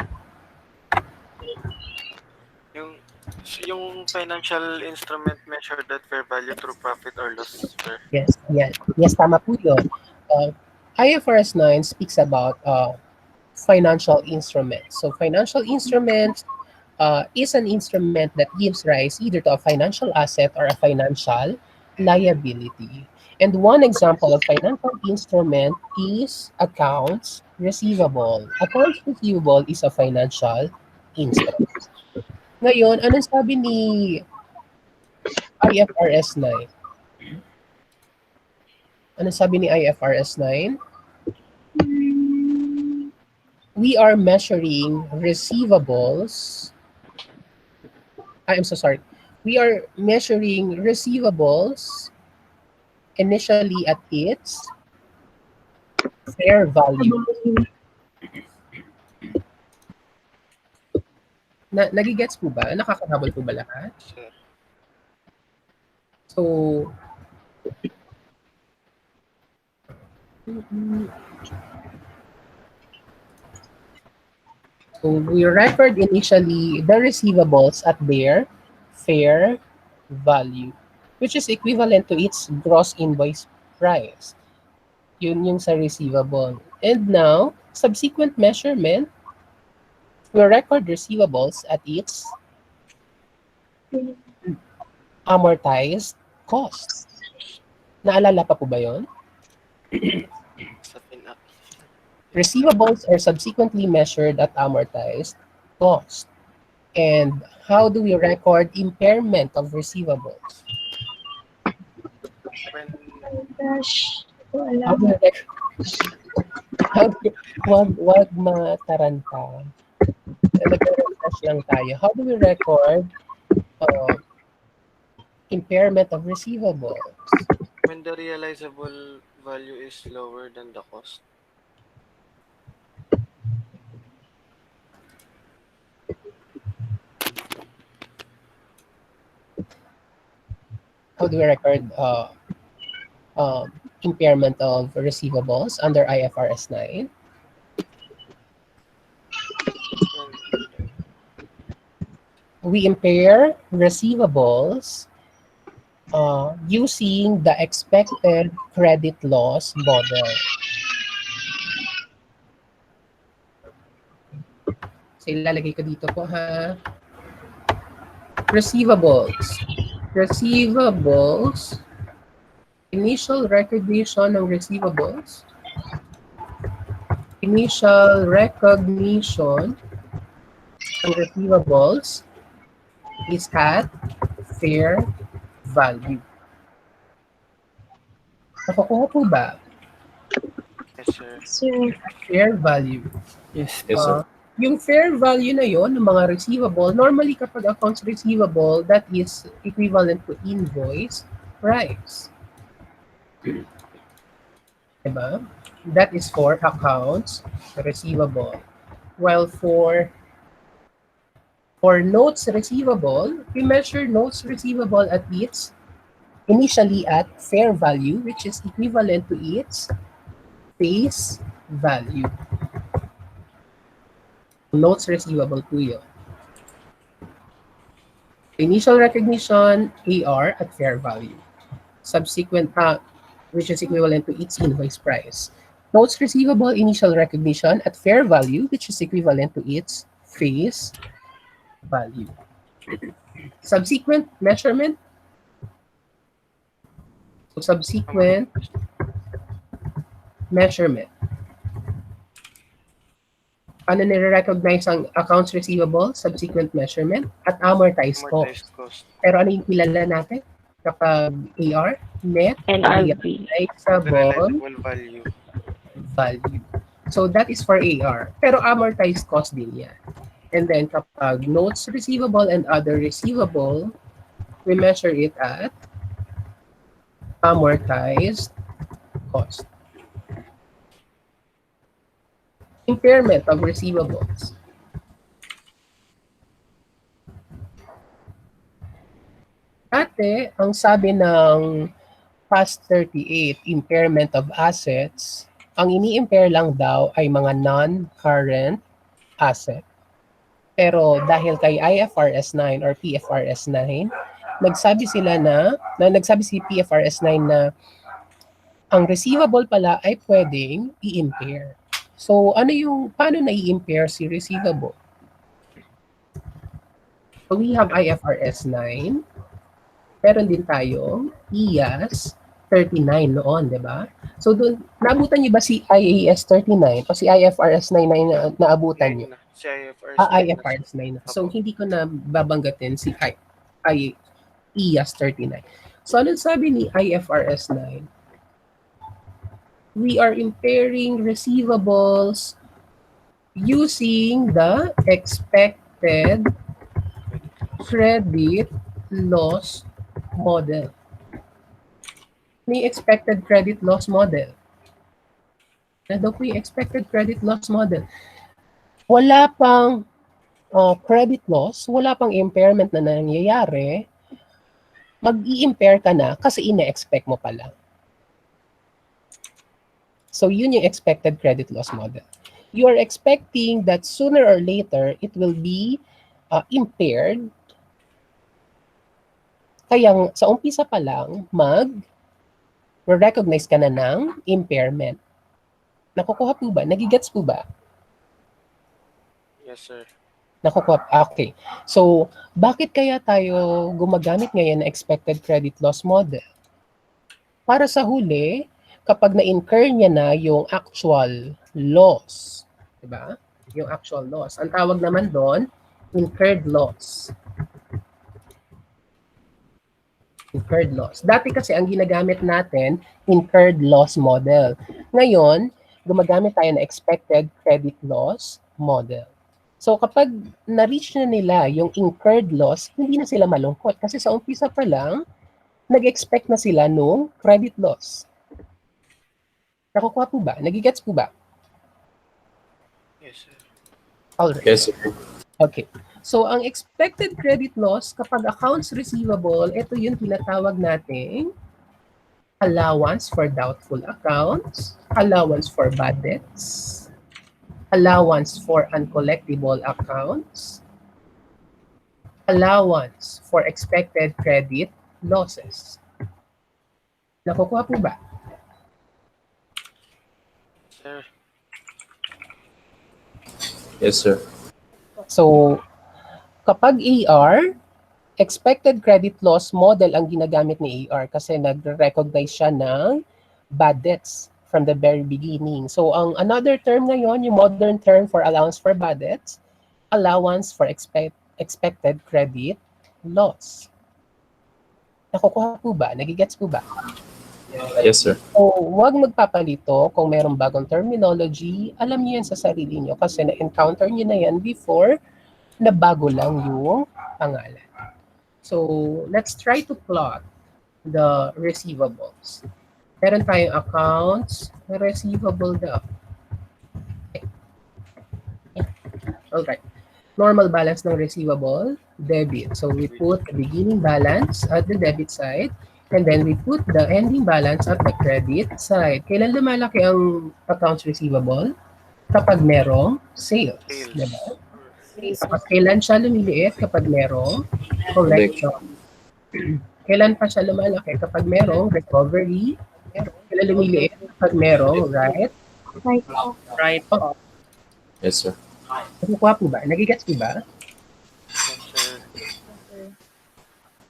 Yung financial instrument measured at fair value through profit or loss, sir. Yes, yes. Yes, tama po yun. IFRS 9 speaks about financial instruments. So financial instruments is an instrument that gives rise either to a financial asset or a financial liability. And one example of financial instrument is accounts receivable. Accounts receivable is a financial instrument. Ngayon, anong sabi ni IFRS 9? Anong sabi ni IFRS 9? We are measuring receivables. I'm so sorry. We are measuring receivables initially at its fair value. Nagigets po ba? Nakakahabol po ba lahat? Sir. So, we record initially the receivables at their fair value, which is equivalent to its gross invoice price. Yun yung sa receivable. And now, subsequent measurement, we record receivables at its amortized cost. Naalala pa po ba yun? Sa pinak. Receivables are subsequently measured at amortized cost. And how do we record impairment of receivables? When Gosh. How do we wag mataranta. Nag-refresh lang tayo. How do we record impairment of receivables? when the realizable value is lower than the cost. How do we record impairment of receivables under IFRS 9? When We impair receivables using the expected credit loss model. So ilalagay ko dito po ha. Receivables. Receivables. Initial recognition ng receivables. Initial recognition ng receivables is at fair value. Nakukuha po ba? yes, sir. Sir, Fair value. Yes. Yes, sir. Yung fair value na yon ng mga receivable, normally kapag accounts receivable, that is equivalent to invoice price. Diba? That is for accounts receivable. While for notes receivable, we measure notes receivable at its initially at fair value, which is equivalent to its face value. Notes receivable po yun. Initial recognition, AR at fair value. Subsequent, which is equivalent to its invoice price. Notes receivable, initial recognition at fair value, which is equivalent to its face value. Subsequent measurement. So subsequent measurement. Paano nire-recognize ang accounts receivable, subsequent measurement, at amortized cost. Amortized cost. Pero ano yung kilala natin? Kapag AR, net, NRV. realizable Realizable value. value. So that is for AR. Pero amortized cost din yan. And then kapag notes receivable and other receivable, we measure it at amortized cost. Impairment of receivables. Dati, ang sabi ng past 38, impairment of assets, ang ini-impair lang daw ay mga non-current asset. Pero dahil kay IFRS 9 or PFRS 9, nagsabi si PFRS 9 na ang receivable pala ay pwedeng i-impair. So, paano na-i-impair si receivable? So, we have IFRS 9. Meron din tayong IAS 39 noon, di ba? So, doon, naabutan niyo ba si IAS 39 o si IFRS 9 na naabutan niyo? Si IFRS. IFRS 9. So, hindi ko na babanggatin si IAS 39. So, ano sabi ni IFRS 9? We are impairing receivables using the expected credit loss model. May expected credit loss model. Ano daw po yung expected credit loss model? Wala pang credit loss, wala pang impairment na nangyayari, mag-i-impair ka na kasi ina-expect mo pa lang. So, yun yung expected credit loss model. You are expecting that sooner or later, it will be impaired. Kaya sa umpisa pa lang, recognize ka na ng impairment. Nakukuha po ba? Nagigets po ba? Yes, sir. Nakukuha. Okay. So, bakit kaya tayo gumagamit ngayon ng expected credit loss model? Para sa huli, kapag na-incur niya na yung actual loss, diba? Yung actual loss. Ang tawag naman doon, incurred loss. Incurred loss. Dati kasi ang ginagamit natin, incurred loss model. Ngayon, gumagamit tayo ng expected credit loss model. So kapag na-reach na nila yung incurred loss, hindi na sila malungkot. Kasi sa umpisa pa lang, nag-expect na sila nung credit loss. Nakukuha po ba? Nagigets po ba? Yes, sir. Alright. Yes, sir. Okay. So, ang expected credit loss kapag accounts receivable, ito yung tinatawag nating allowance for doubtful accounts, allowance for bad debts, allowance for uncollectible accounts, allowance for expected credit losses. Nakukuha po ba? Sir. Yes, sir. So, kapag AR, expected credit loss model ang ginagamit ni AR kasi nag-recognize siya ng bad debts from the very beginning. So, ang another term ngayon, yung modern term for allowance for bad debts, allowance for expected credit loss. Nakukuha po ba? Nagigets po ba? Yes, sir. So, huwag magpapalito kung mayroong bagong terminology. Alam niyo yan sa sarili niyo kasi na-encounter niyo na yan before na bago lang yung pangalan. So, let's try to plot the receivables. Meron tayong accounts receivable daw. Alright. Normal balance ng receivable, debit. So, we put the beginning balance at the debit side and then we put the ending balance at the credit side. Kailan lumalaki ang accounts receivable? Kapag merong sales. Sales. Diba? Tapos kailan siya lumiliit? Kapag merong collection. Kailan pa siya lumalaki? Kapag merong recovery. Kailan lumiliit? Kapag merong Right. Yes, sir. Nakukuha po ba? Nagigets po ba? Yes, sir.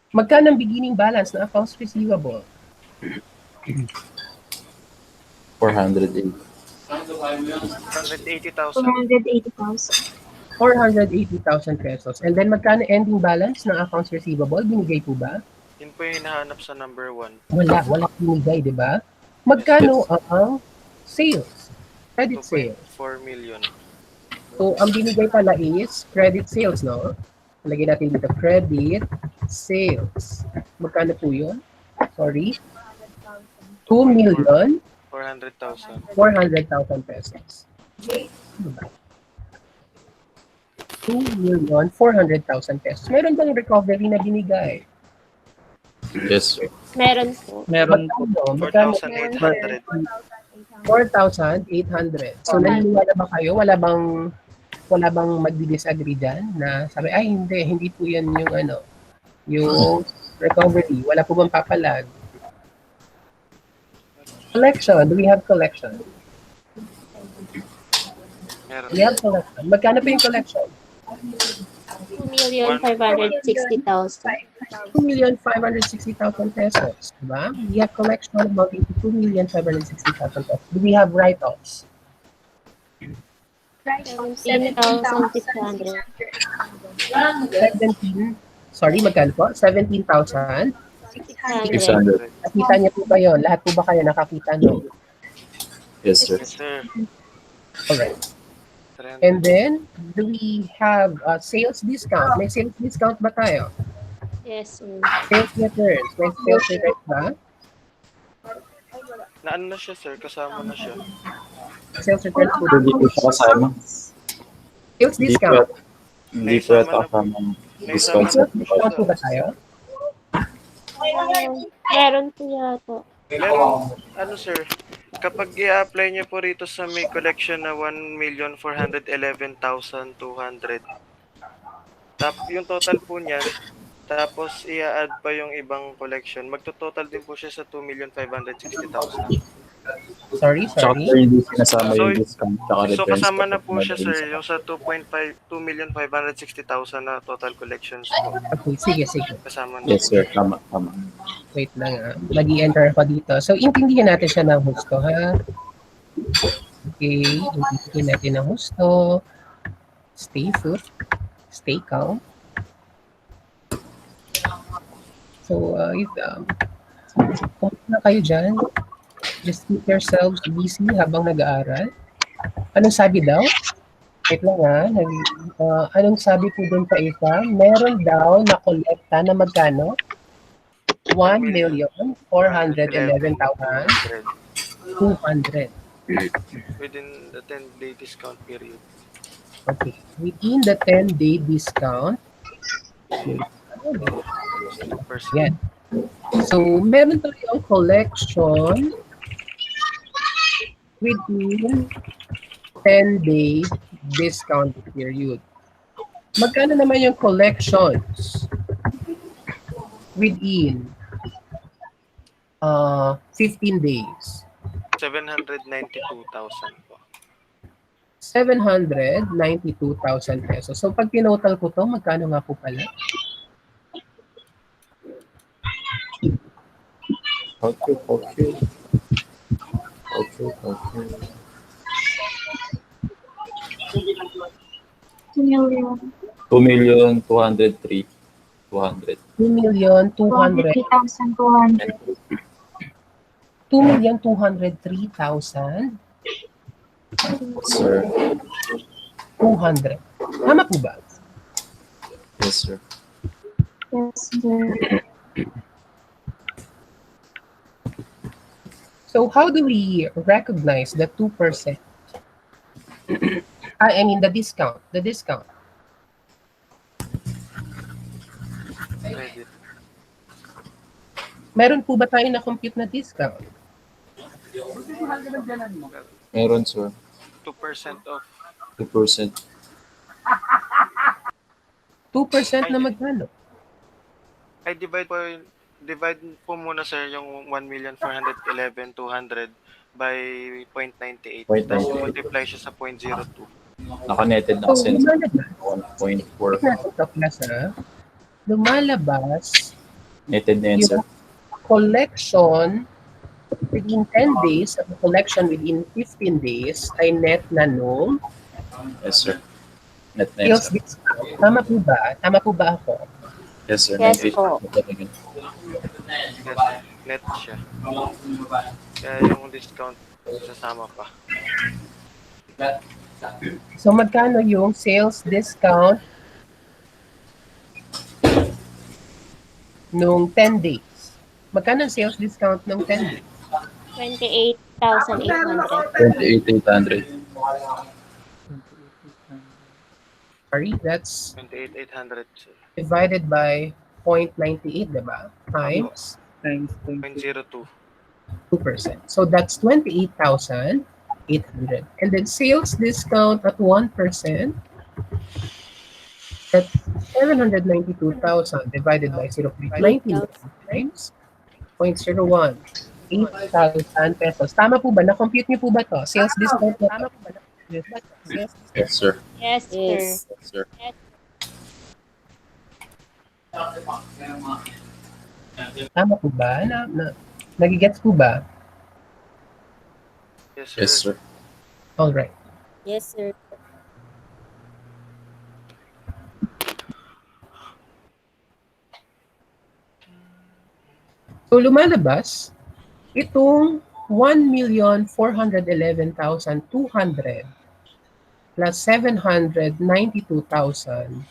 Magkano ang beginning balance ng accounts receivable? 480. 180,000. 280,000. 480,000 pesos. And then magkano ending balance ng accounts receivable? Binigay po ba? Yun po yung hinahanap sa number 1. Wala binigay, di ba? Magkano ang sales? Credit sales. 2.4 million. So, ang binigay pala is credit sales, no? Lagyan natin dito, credit sales. Magkano po yun? Sorry? 2,400,000 400,000. pesos. Diba? 2,400,000 pesos. Meron bang recovery na binigay? Yes, sir. Meron po. Meron po. Magkano? 4,800. 4,800. So, naniniwala ba kayo? Wala bang magdi-disagree dyan na sabi, ay hindi po yan yung yung recovery. Wala po bang papalag? Collection. Do we have collection? Meron. We have collection. Magkano po yung collection? 2,560,000. 2,560,000 pesos. Diba? We have collection amounting to 2,560,000 pesos. Do we have write-offs? 17,600. 17. Sorry, magkano po? 17,000. 600. Nakita niyo po ba yun? Lahat po ba kayo nakakita no? Yes, sir. Yes, sir. Alright. And then, do we have sales discount? May sales discount ba tayo? Yes, sir. Sales returns. May sales returns ba? Naano na siya, sir? Kasama na siya. Sales returns po. Hindi po siya kasama. Sales discount. Hindi po ito kasama ng discount. Sales discount po ba tayo? Meron po yata. Meron, sir? Kapag i-apply niyo po rito sa may collection na 1,411,200, yung total po niyan, tapos i-add pa yung ibang collection, magto-total din po siya sa 2,560,000. Sorry. Hindi sinasama yung discount. So kasama na po siya, sir, yung sa 2,560,000 na total collections po. Okay, sige. Kasama na. Yes, sir. Tama. Wait lang Mag-i-enter ako dito. So, intindihan natin siya ng husto, ha? Okay, intindihan natin ng husto. Stay put. Stay calm. So, kung na kayo dyan, just keep yourselves busy habang nag-aaral. Anong sabi daw? Wait lang anong sabi po dun pa isa? Meron daw na kolekta na magkano? 1,411,000 200. Within the 10-day discount period. Okay. Within the 10-day discount, 2%. yan. So, meron tayong collection within 10-day discount period. Magkano naman yung collections within 15 days? 792,000 po. 792,000 pesos. So, pag tinotal ko to, magkano nga po pala? Okay. 2,203,200. 2,200,000. 203,200. 2,203,200. Sir. Tama po ba? Yes, sir. Yes, sir. So how do we recognize the 2%? I mean the discount. Credit. Meron po ba tayo na-compute na discount? Meron, sir. 2% of 2%. 2% na magkano? I divide po muna sir yung 1,411,200 by 0.98. 0.98. Tapos multiply siya sa 0.02. Naka-netted na So, kasi. lumalabas. 1.4. Lumalabas Netted na yan, sir. yung collection within 10 days at the collection within 15 days ay net na nung Yes, sir. Net na yan, sales sir. discount. Tama po ba? Tama po ba ako? Yes, sir. Yes 98. po. Net siya. Kaya yung discount sasama pa. So magkano yung sales discount nung 10 days? Magkano ang sales discount nung 10 days? 28,800. 28,800. Sorry, that's 28,800 sir. divided by 0.98, diba? Times Times 0.02. 2%. So that's 28,800. And then sales discount at 1%, that's 792,000 divided by 0.99 times 0.01. 8,000 pesos. Tama po ba? Na-compute niyo po ba to? Sales discount na to? Yes, sir. Yes, sir. Yes, sir. Tama po ba? Nagigets po ba? Yes sir. Yes, sir. All right. Yes, sir. So lumalabas, itong 1,411,200 plus 792,000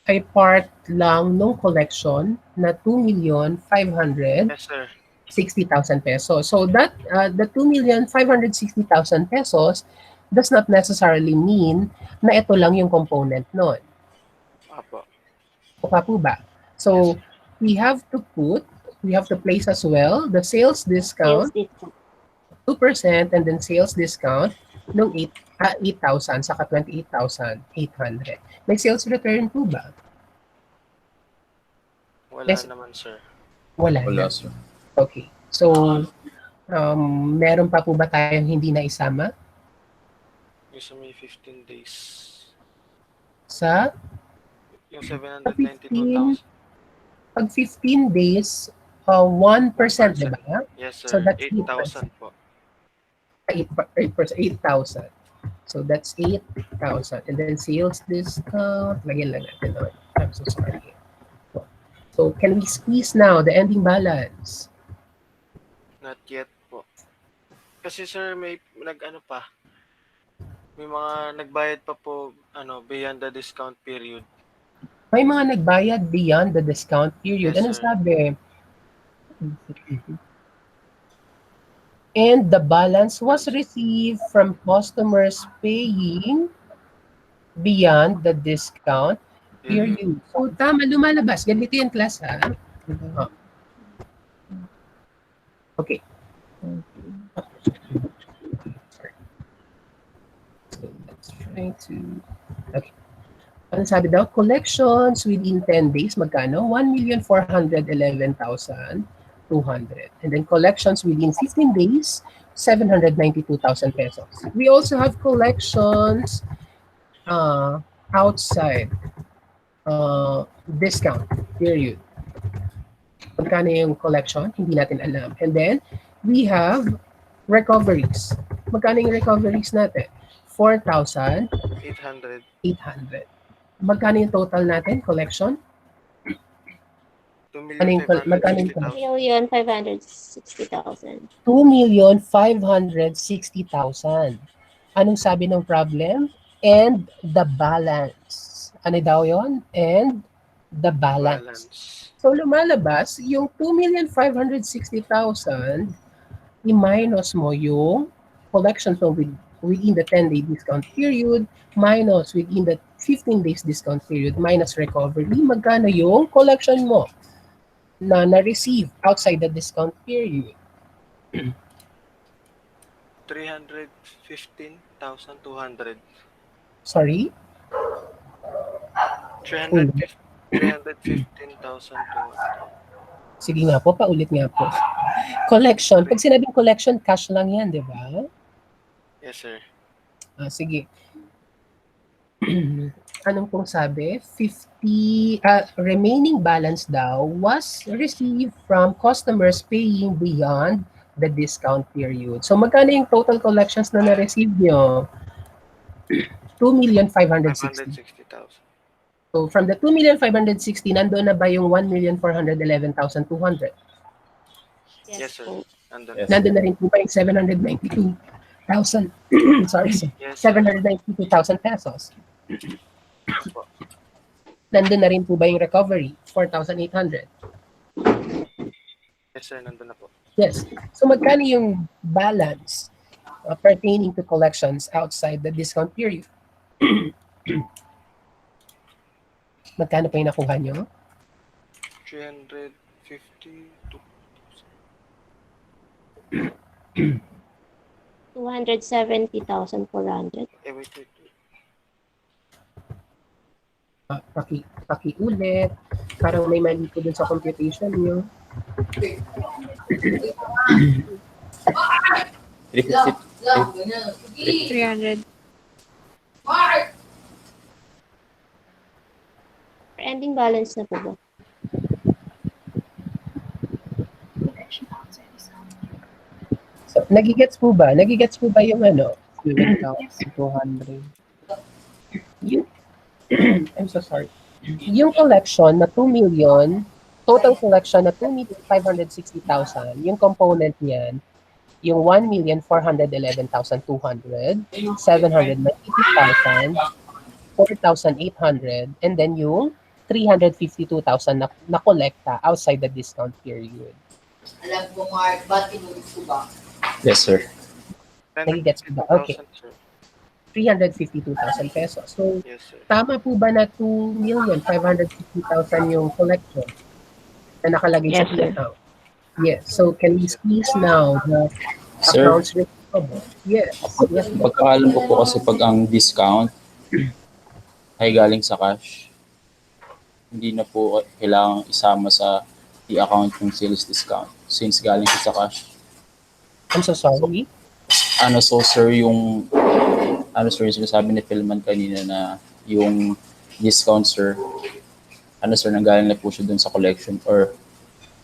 ay part lang nung collection na 2,560,000 Yes sir. pesos. So that the 2,560,000 pesos does not necessarily mean na ito lang yung component nun. Apo. O pa po ba? So we have to place as well the sales Sales discount, discount. 2%, and then sales discount nung 8,000 saka 28,800. May sales return po ba? Wala Yes. naman sir. Wala Wala, na. sir. Okay. So, meron pa po ba tayong hindi na isama? Yung sa may 15 days. Sa Yung 792,000. pag 15 days, 1%, di ba? Yes sir. So that's 8,000 po. 8%, 8,000. So that's 8,000. And then sales discount, lagyan lang natin doon. I'm so sorry. So can we squeeze now the ending balance? Not yet po. Kasi sir, may nag-ano pa. May mga nagbayad pa po beyond the discount period. May mga nagbayad beyond the discount period. Yes, Anong sir. sabi? And the balance was received from customers paying beyond the discount period. So, tama, lumalabas. Gamitin class, ha? Oh, okay. So, let's try to... Okay. Ano sabi daw? Collections within 10 days, magkano? 1,411,200. And then collections within 15 days, 792,000 pesos. We also have collections outside discount period. Magkano yung collection? Hindi natin alam. And then, we have recoveries. Magkano yung recoveries natin? 4,800. 800. Magkano yung total natin, collection? Ano yung, magkano yung 2,560,000. 2,560,000. Anong sabi ng problem? And the balance. Ano daw yon? And the balance. So, lumalabas, yung 2,560,000, i-minus mo yung collection from within the 10-day discount period, minus within the 15 days discount period, minus recovery. Magkano yung collection mo na na-receive outside the discount period? 315,200. Sorry? 315,200. Sige nga po, paulit nga po. Collection. Pag sinabing collection, cash lang yan, di ba? Yes, sir. Sige. Anong pong sabi? Remaining balance daw was received from customers paying beyond the discount period. So, magkano yung total collections na na-receive nyo? 2,560,000. 560,000. So, from the 2,560,000, nandoon na ba yung 1,411,200? Yes, sir. Andun. Yes. Nandun na rin po ba yung 792,000? Sorry, Yes, sir. 792,000 pesos. Nandun na rin po ba yung recovery? 4,800. Yes, sir. Nandun na po. Yes. So magkano yung balance pertaining to collections outside the discount period? Magkano pa yung nakuha nyo? 352. 270,400. Wait. Pakiulit. Parang may mali po dun sa computation nyo. 300. Ending balance na po ba? So, nagigets po ba? Nagigets po ba yung ano? 7,200. Yung, I'm so sorry. Yung collection na 2 million, total collection na 2,560,000, yung component niyan, yung 1,411,200, 790,000, 4,800, and then yung 352,000 na kolekta outside the discount period. Alam ko, Mark, ba't tinulit ko ba? Yes, sir. Nagigets ko ba? Okay. 352,000 pesos. So, Yes, sir. tama po ba na 2,560,000 yung collection na nakalagay sa Yes, sir. account? Yes. So, can we squeeze now the Sir, accounts receivable? Yes. Yes. pagkakalam ko po kasi pag ang discount ay galing sa cash, hindi na po kailangang isama sa i-account yung sales discount since galing siya sa cash. I'm so sorry. Yung sinasabi ni Philman kanina na yung discount, sir, nanggaling na po siya dun sa collection or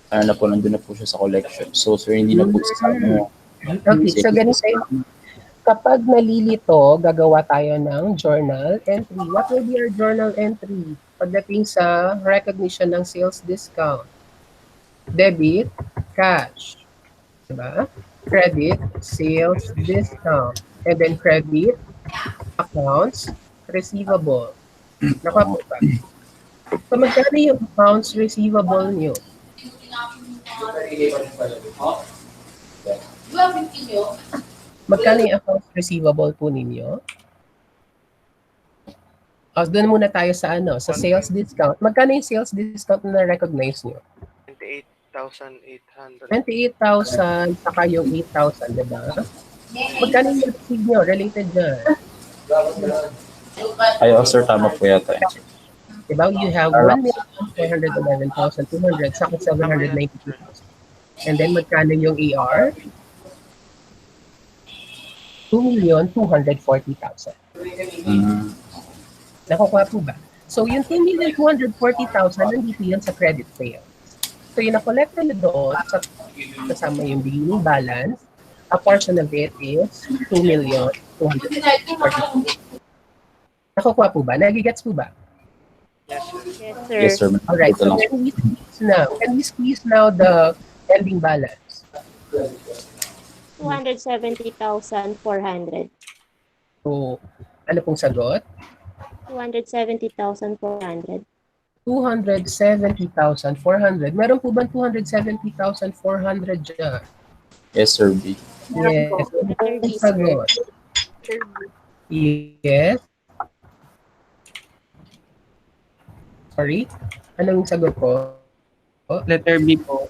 nandun na po siya sa collection. So, sir, hindi na po isasama. Okay, so ganito yun. Kapag nalilito, gagawa tayo ng journal entry. What will be our journal entry pagdating sa recognition ng sales discount? Debit, cash. Diba? Credit, sales discount. And then credit, accounts receivable. Nakapunta. So magkano yung accounts receivable nyo? Magkano yung accounts receivable po ninyo? Doon muna tayo sa sa sales discount. Magkano yung sales discount na na-recognize nyo? 28,800. 28,000 saka yung 8,000, diba? Magkano yung receive nyo related dyan? Ay, sir, tama po yata. Diba? You have 1,411,200 saka 792,000. And then magkano yung AR? 2,240,000. Nakukuha po ba? So, yung 2,240,000, nandito yun sa credit sales. So, yung na-collect na doon, kasama yung beginning balance, a portion of it is 2,240,000. Nakukuha po ba? Nagigets po ba? Yes, sir. Yes, sir. Yes, sir. Alright, so can we squeeze now the ending balance? 270,400. So, ano pong sagot? 270,400. 270,400. Meron po ba 270,400 dyan? Yes, sir, B. Yes. Letter B, sir. Sagot. Yes. Sorry? Anong sagot ko? Letter B po.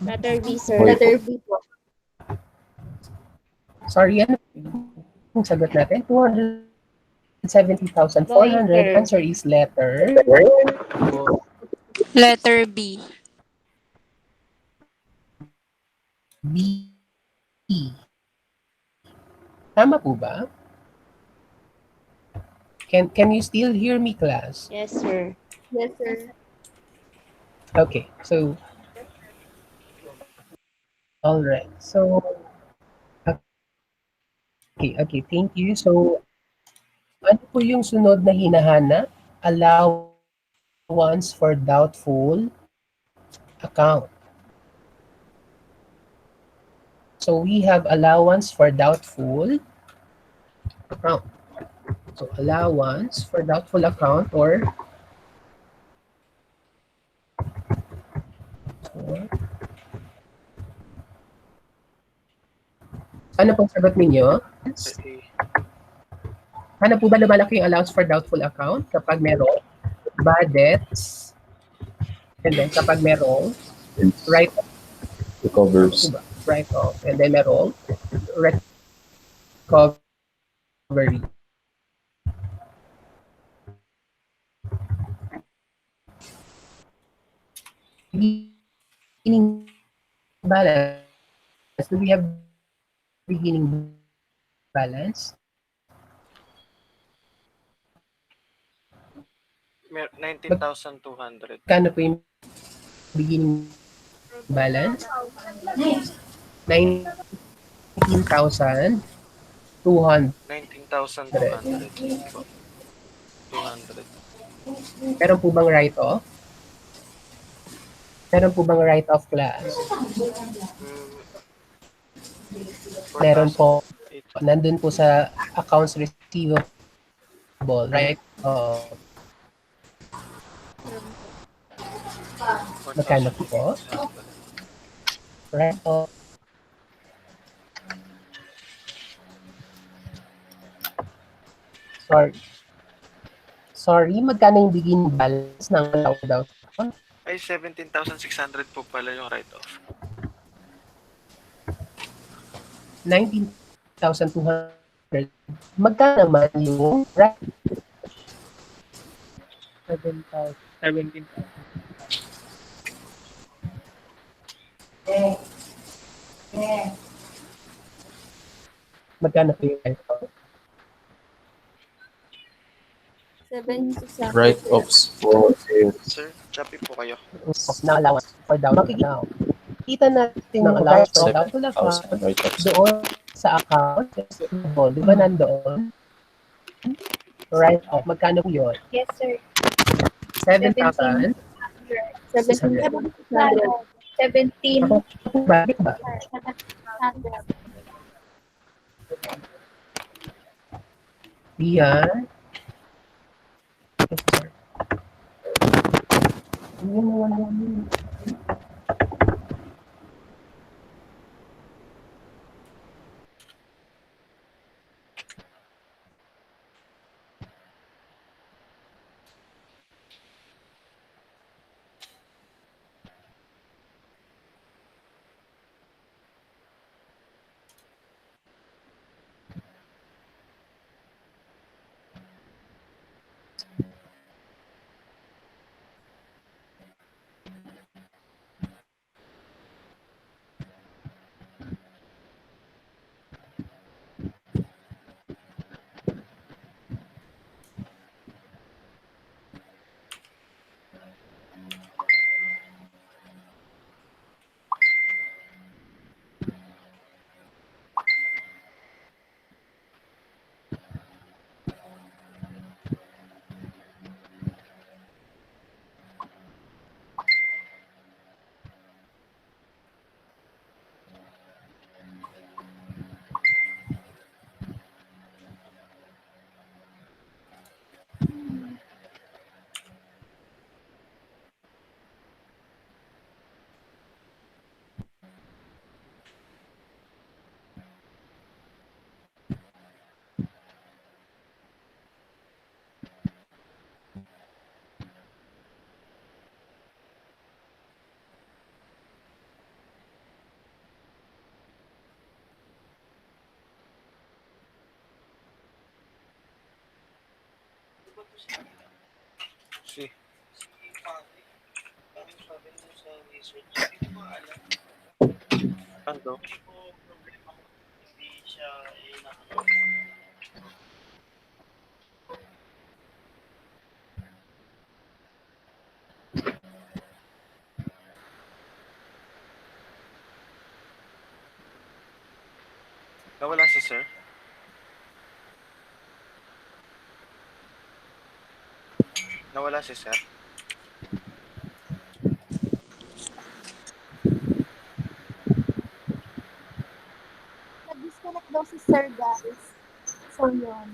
Letter B, sir. Letter B po. Sorry, ano yung sagot natin? 270,400. Answer is letter Letter B. B. Tama po ba? Can you still hear me, class? Yes, sir. Yes, sir. Okay, so all right. So okay, thank you. So ano po yung sunod na hinahanap? Allowance for doubtful account. So we have allowance for doubtful account. So allowance for doubtful account or ano pong sagot ninyo? Ano po ba lumalaki yung allowance for doubtful account kapag merong bad debts and then kapag merong write-off, Recovers. write-off, and then merong recovery. Beginning balance. Do we have beginning balance? 19,200. Kano po yung beginning balance? 19,200. 19,200. 200. Meron po bang write-off? Meron po bang write-off class? Meron po. Nandun po sa accounts receivable, right? Magkano po? Write-off. Sorry, magkano yung beginning balance ng allowed account? Ay, 17,600 po pala yung write-off. 19,200. Magkano naman yung write-off? 17,000. Magkano po yung write-off? 7,600. Write-offs for sales. Sir, choppy po kayo. Na allowance for down. Kita natin ng allowance for down. 7,000 write-offs. Doon sa account, di ba nandoon? Write-off. Magkano po yun? Yes, sir. 7,000. 17,600. 17,600. Bakit ba? Yan. Si. Ano? Nawala si sir? Nawala si sir? Nag-disconnect daw si Sir, guys. So, yun.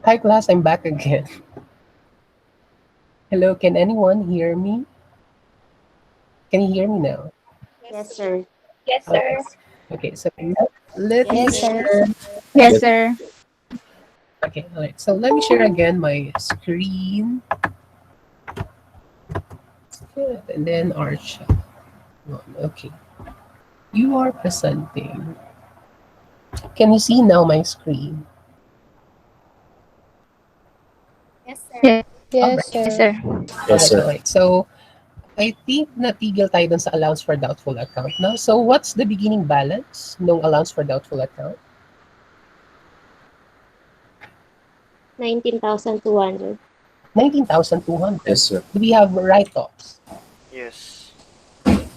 Hi class, I'm back again. Hello, can anyone hear me? Can you hear me now? Yes, sir. Yes, Okay. sir. Okay, so let me Yes, sir. share. Yes, sir. Okay, all right. So let me share again my screen. Good. And then our chat. Okay. You are presenting. Can you see now my screen? Yes, sir. Yes, All yes, right. sir. Yes, All sir. right. So I think natigil tayo dun sa allowance for doubtful account. Now, so what's the beginning balance ng allowance for doubtful account? 19,200. 19,200. Yes, sir. Do we have write-offs? Yes.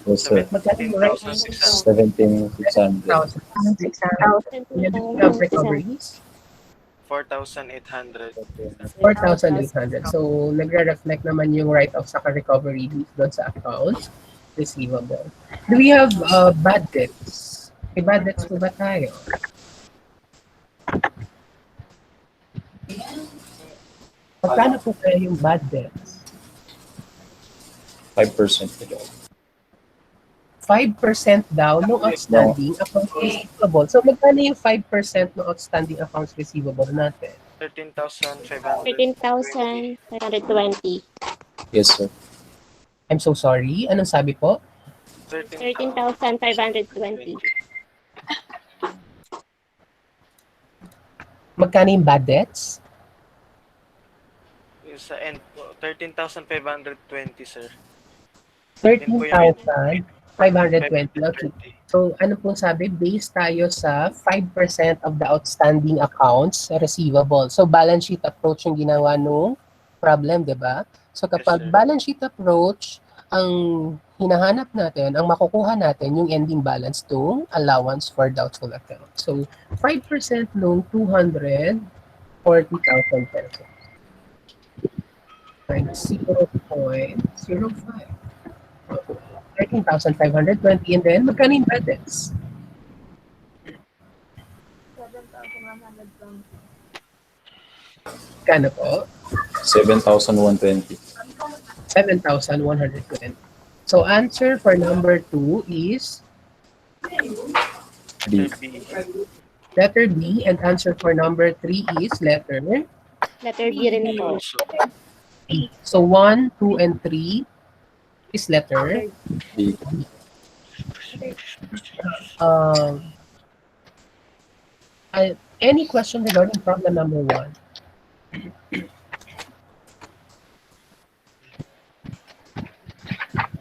Yes, sir. Magkano yung write-offs? 17,600. 17,600. 17,600. And then we have 17,600. recoveries? 4,800. 4,800. So, nagre-reflect naman yung write-off sa recovery doon sa accounts receivable. Do we have bad debts? May bad debts po ba tayo? Magkano po kaya yung bad debts? 5% ito. 5% daw ng outstanding accounts receivable. So, magkano yung 5% ng outstanding accounts receivable natin? 13,520. 13,520. Yes, sir. I'm so sorry. Anong sabi po? 13,520. Magkano yung bad debts? Yung sa end po, 13,520, sir. Yun po yung 13,520. Okay. So, ano pong sabi? Based tayo sa 5% of the outstanding accounts receivable. So, balance sheet approach yung ginawa nung problem, di ba? So, kapag sir. balance sheet approach, ang hinahanap natin, ang makukuha natin, yung ending balance to allowance for doubtful accounts. So, 5% nung 240,000 pesos. Times 0.05. 13,520 and then magkano yung bad debts? 7,120. Kano po? 7,120. 7,120. So answer for number 2 is B. letter B and answer for number 3 is letter Letter B rin po. B. So 1, 2, and 3 is letter B. Any question regarding problem number 1?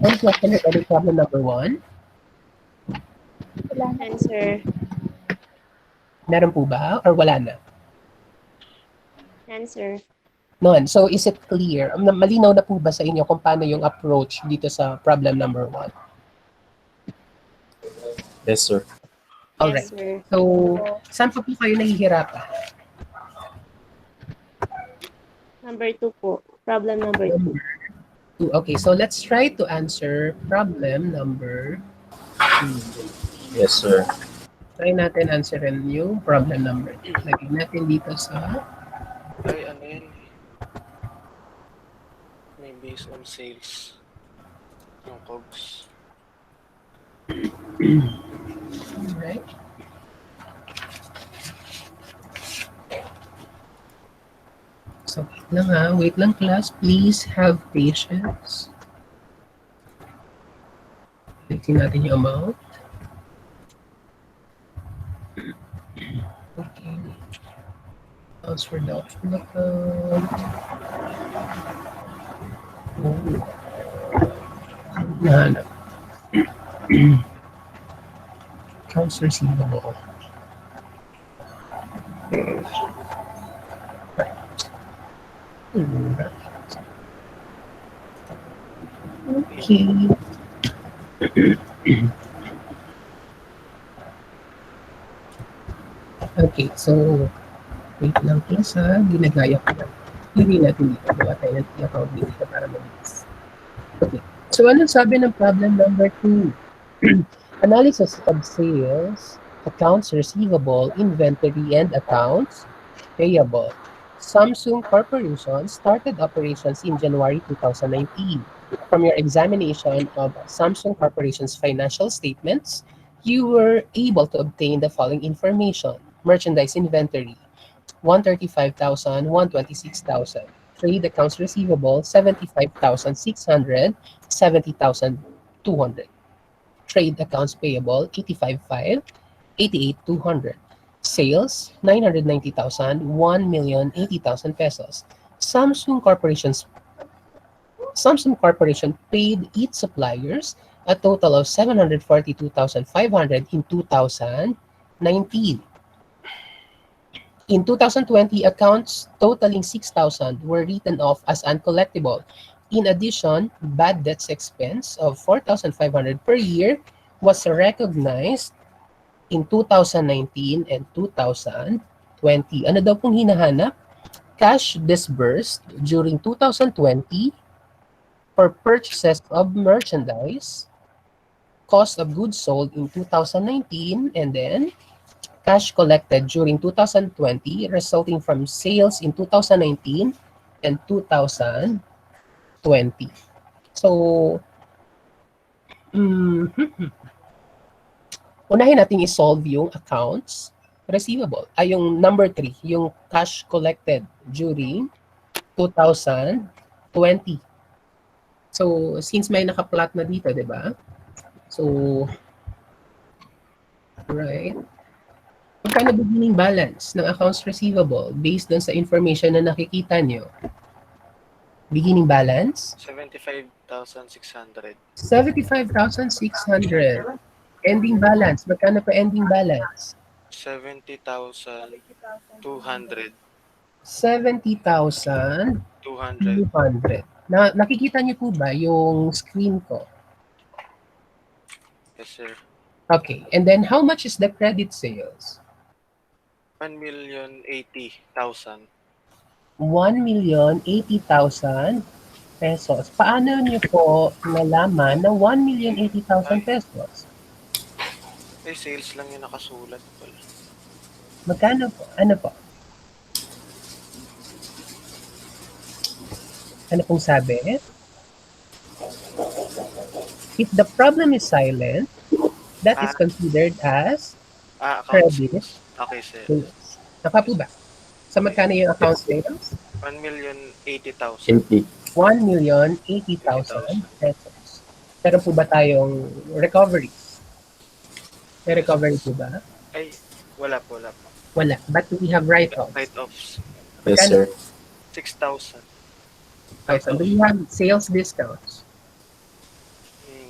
Any question regarding problem number 1? Answer. Meron po ba? Or wala na? Answer. None. So is it clear? Malinaw na po ba sa inyo kung paano yung approach dito sa problem number 1? Yes, sir. Alright. Yes, sir. So, saan pa po kayo nahihirapan? Number 2 po. Problem number 2. Okay, so let's try to answer problem number 2. Yes, sir. Try natin answerin yung problem number 2. Lagyan natin dito sa Ay, ano yan? May based on sales. Yung COGS. Alright. So, wait lang class. Please have patience. Tingnan natin yung amount. Okay. Transfer doubtful account. Nahanap. Accounts receivable. Okay. Okay, so wait lang class ha. Ginagaya ko lang. Hindi natin dito. Gawa tayo ng account dito para mabilis. Okay. So anong sabi ng problem number 2? Analysis of sales, accounts receivable, inventory, and accounts payable. Samsung Corporation started operations in January 2019. From your examination of Samsung Corporation's financial statements, you were able to obtain the following information. Merchandise inventory, 135,000, 126,000. Trade accounts receivable, 75,600, 70,200. Trade accounts payable, 85,500, 88,200. Sales, 990,000, 1,080,000 pesos. Samsung Corporation paid its suppliers a total of 742,500 in 2019. In 2020, accounts totaling 6,000 were written off as uncollectible. In addition, bad debts expense of 4,500 per year was recognized in 2019 and 2020. Ano daw pong hinahanap? Cash disbursed during 2020 for purchases of merchandise, cost of goods sold in 2019, and then cash collected during 2020 resulting from sales in 2019 and 2020. So, unahin natin i-solve yung accounts receivable. Ay, yung number 3, yung cash collected during 2020. So, since may naka-plot na dito, di ba? So, right. Magkano beginning balance ng accounts receivable based dun sa information na nakikita nyo? Beginning balance? 75,600. 75,600. Ending balance. Magkano pa ending balance? 70,200. 70,200. 200. Nakikita niyo po ba yung screen ko? Yes, sir. Okay. And then, how much is the credit sales? 1,080,000. 1,080,000 pesos. Paano niyo po nalaman na 1,080,000 pesos? Sales lang yung nakasulat pala. Magkano po? Ano po? Ano pong sabi? If the problem is silent, that is considered as Accounts. credit Okay, sir. sales. Naka po ba? Sa magkano yung account sales? 1,080,000. 80. 1,080,000 pesos. Meron po ba tayong recoveries? May recovery po ba? Ay, wala po. Wala. But we have write-offs. Write-offs. Yes, sir. 6,000. Do we have sales discounts?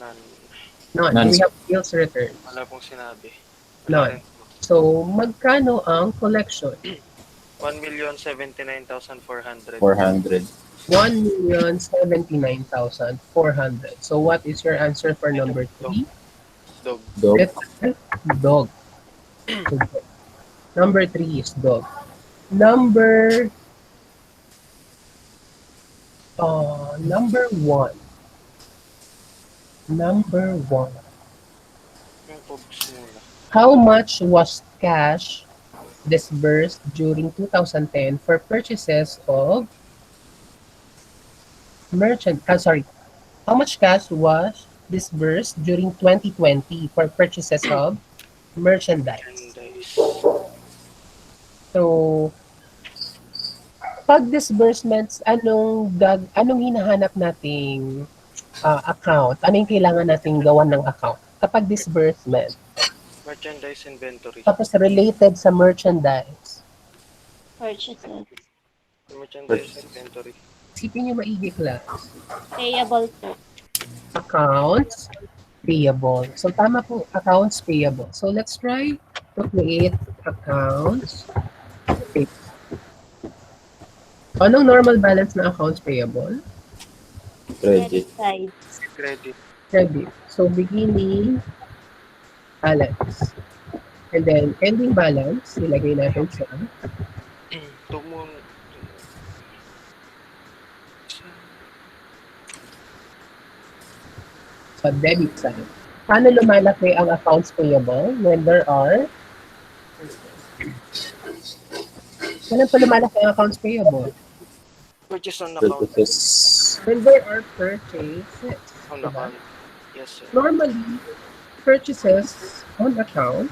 None. No. None. Do we have sales returns? Wala pong sinabi. None. So, magkano ang collection? 1,079,400. 400. 1,079,400. So, what is your answer for number 3? Dog. Dog. Dog. Number 3 is dog. Number 1. Yung pogs muna. How much was cash disbursed during 2010 for purchases of how much cash was disbursed during 2020 for purchases of merchandise? So, pag disbursements, anong hinahanap nating account? Ano yung kailangan nating gawan ng account? Kapag disbursement, Merchandise inventory. tapos related sa merchandise. Purchases. Merchandise inventory. Isipin nyo maigi, class. Payable po. Accounts payable. So, tama po, accounts payable. So, let's try to create accounts payable. Anong normal balance na accounts payable? Credit. Side. Credit. Credit. So, beginning balance. And then, ending balance, ilagay natin sa debit side. Paano lumalaki ang accounts payable when there are Kailan pa lumalaki ang accounts payable? Purchase on account. When there are purchases. On Diba? account. Yes, sir. Normally, purchases on account,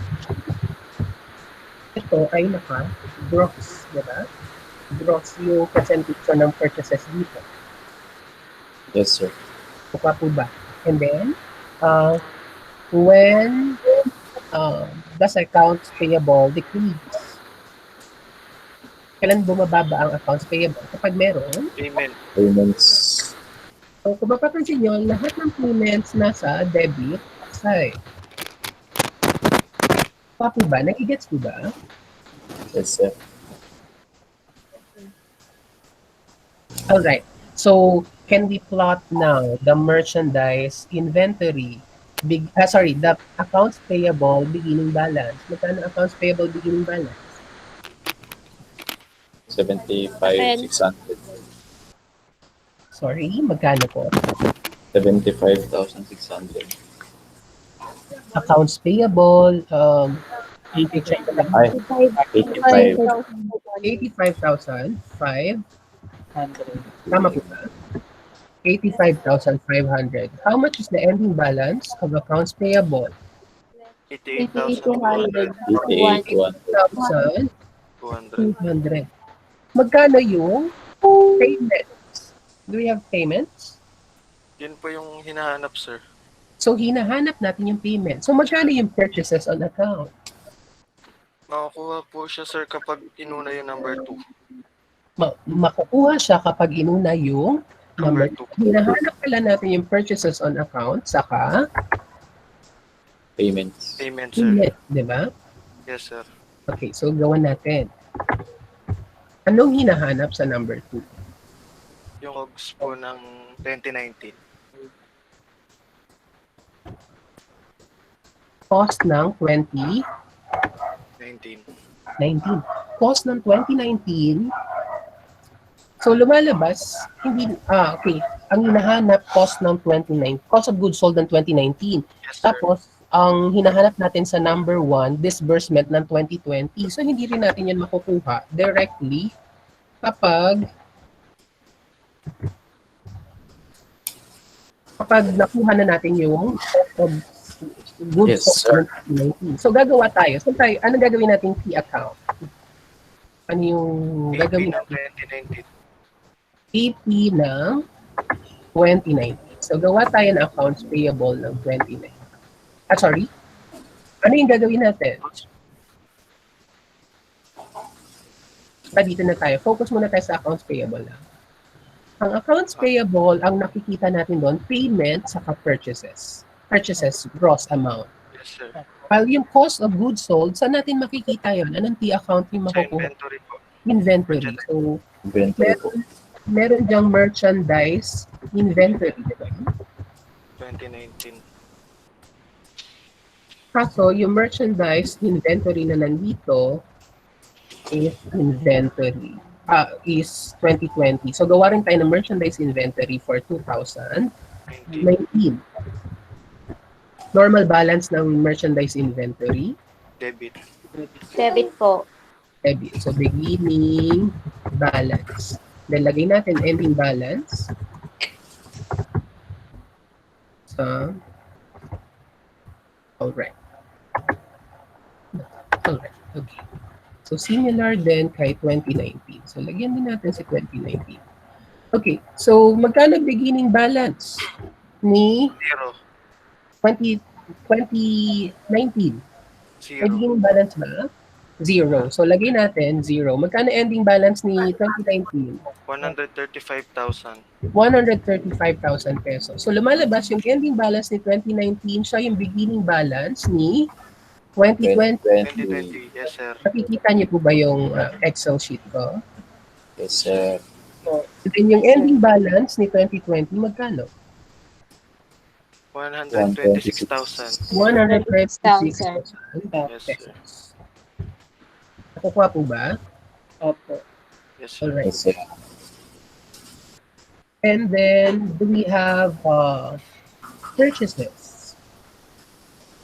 ito ay naka-gross, diba? Gross yung percentage ng purchases dito. Yes, sir. Mukha po ba? And then, when does accounts payable decrease? Kailan bumababa ang accounts payable? Kapag meron, Payments. so kung mapapansin nyo, lahat ng payments nasa debit side. Pa po ba? Nagigets po ba? Yes, sir. Alright. So, can we plot now the merchandise inventory? The accounts payable beginning balance. Magkano accounts payable beginning balance? 75,600. Sorry, magkano po? 75,600. Accounts payable, i-check ko lang. Ay, 85. 85,500. Tama po ba? 85,500. How much is the ending balance of accounts payable? 88,200. 88,200. Magkano yung payments? Do we have payments? Yun po yung hinahanap, sir. So, hinahanap natin yung payment. So, magkano yung purchases on account? Makukuha po siya, sir, kapag inuna yung number 2. Makukuha siya kapag inuna yung number Number 2. Hinahanap pala natin yung purchases on account, saka Payments. Payment, sir. payment, di ba? Yes, sir. Okay, so gawan natin. Anong hinahanap sa number 2? Yung COGS po ng 2019. Cost ng 2019. 19. Cost ng 2019. So, lumalabas, okay. Ang hinahanap, cost ng 2019. Cost of goods sold ng 2019. Yes, sir. Tapos, ang hinahanap natin sa number 1, disbursement ng 2020. So, hindi rin natin yan makukuha directly kapag nakuha na natin yung cost of goods Yes, sir. sold ng 2019. So, gagawa tayo. So, anong gagawin natin key account? Ano yung AP gagawin ng natin? 2019. AP ng 2019. So, gawa tayo ng accounts payable ng 2019. Sorry? Ano yung gagawin natin? Dito na tayo. Focus muna tayo sa accounts payable lang. Ang accounts payable, ang nakikita natin doon, payment saka purchases. Purchases, gross amount. Yes, sir. While yung cost of goods sold, saan natin makikita yun? Anong T-account yung Sa makukuha? inventory po. Inventory. So, Inventory po. meron dyang merchandise inventory, di ba? 2019. Kaso, yung merchandise inventory na nandito is inventory. Is 2020. So, gawa rin tayo ng merchandise inventory for 2019. 19. Normal balance ng merchandise inventory. Debit. Debit po. Debit. So, beginning balance. Then, lagay natin ending balance. So, alright. Alright. Okay. So, similar din kay 2019. So, lagyan din natin si 2019. Okay. So, magkano beginning balance ni 0. 2019? May 0. beginning balance ba? 0. So, lagay natin 0. Magkano ending balance ni 2019? 135,000. 135,000 pesos. So, lumalabas yung ending balance ni 2019, siya yung beginning balance ni 2020. 2020. Yes, sir. Nakikita niyo po ba yung Excel sheet ko? Yes, sir. And then yung ending balance ni 2020, magkano? 126,000. 126,000 Yes, sir. pesos. Nakukuha po ba? Opo. Yes, sir. Alright. Yes, sir. And then, do we have purchases?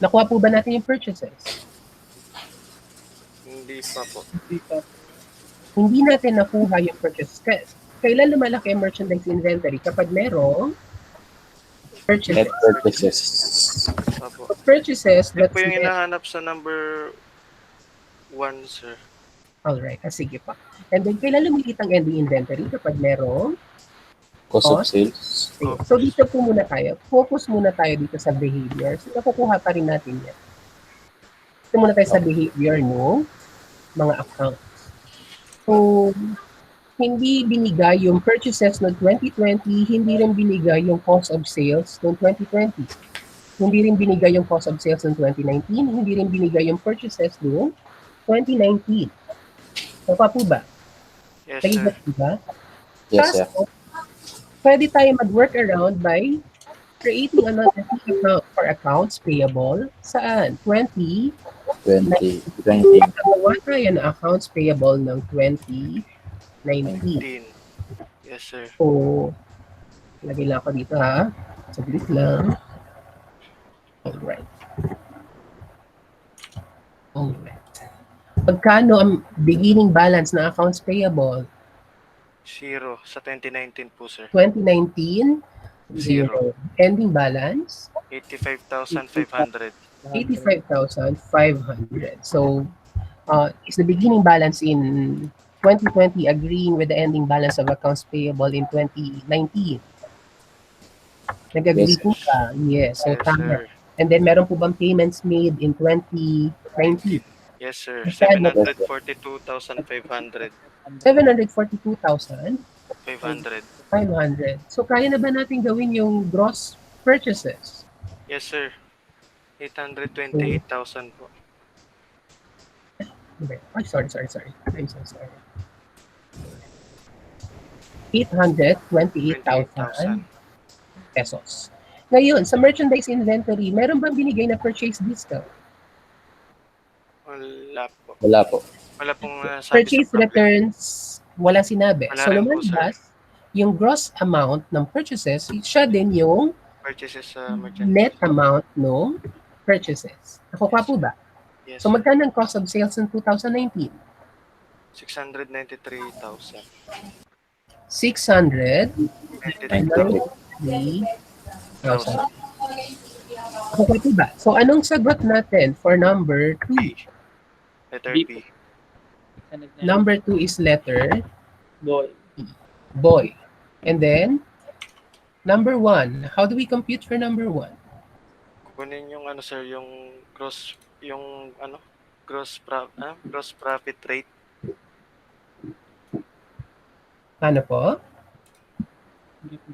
Nakuha po ba natin yung purchases? Hindi pa po. Hindi natin nakuha yung purchases. Kailan lumalaki ang merchandise inventory? Kapag merong purchases. Net purchases. Apo. Purchases, Yun that's po yung net. hinahanap sa number 1, sir. Alright, sige pa. And then, kailan lumiliit ang ending inventory? Kapag merong Cost of sales. So, dito po muna tayo. Focus muna tayo dito sa behavior. So, nakukuha pa rin natin yan. Dito muna tayo sa behavior no mga accounts. So, hindi binigay yung purchases noong 2020, hindi rin binigay yung cost of sales noong 2020. Hindi rin binigay yung cost of sales noong 2019, hindi rin binigay yung purchases noong 2019. So, pa po ba? Yes, Nagigit sir. po ba? Yes, sir. Kaso, pwede tayo mag-work around by creating another account for accounts payable. Saan? 20. 20. Nagawa tayo ng accounts payable ng 2019. 19. Yes, sir. So, lagay lang ako dito ha. Saglit lang. Alright. Alright. Pagkano ang beginning balance ng accounts payable? 0 sa 2019 po, sir. 2019, 0. Ending balance? 85,500. 85,500. So, is the beginning balance in 2020 agreeing with the ending balance of accounts payable in 2019? Nag-agree Yes, po ka? Yes. So, Yes, tama. sir. And then, meron po bang payments made in 2019? Yes, sir. Magkano? 742,500. 742,500. 500. So, kaya na ba natin gawin yung gross purchases? Yes, sir. So, 828,000 po. ay, sorry. I'm so sorry. 828,000 28,000. pesos. Ngayon, sa merchandise inventory, meron bang binigay na purchase discount? Wala po. Wala po. Wala pong sabi sa Purchase problem. returns, walang sinabi. Wala So, rin po, sir. lumalabas, yung gross amount ng purchases, siya din yung Purchases sa net merchandise. amount ng purchases. Nakukuha Yes, po sir. ba? Yes, So, sir. magkano ang cost of sales in 2019? 693,000. 693,000. Nakukuha po ba? So, anong sagot natin for number 2? Letter B. B. Number 2 is letter Boy. boy. And then, number 1. How do we compute for number 1? Kunin yung ano, sir, yung gross profit rate. Ano po?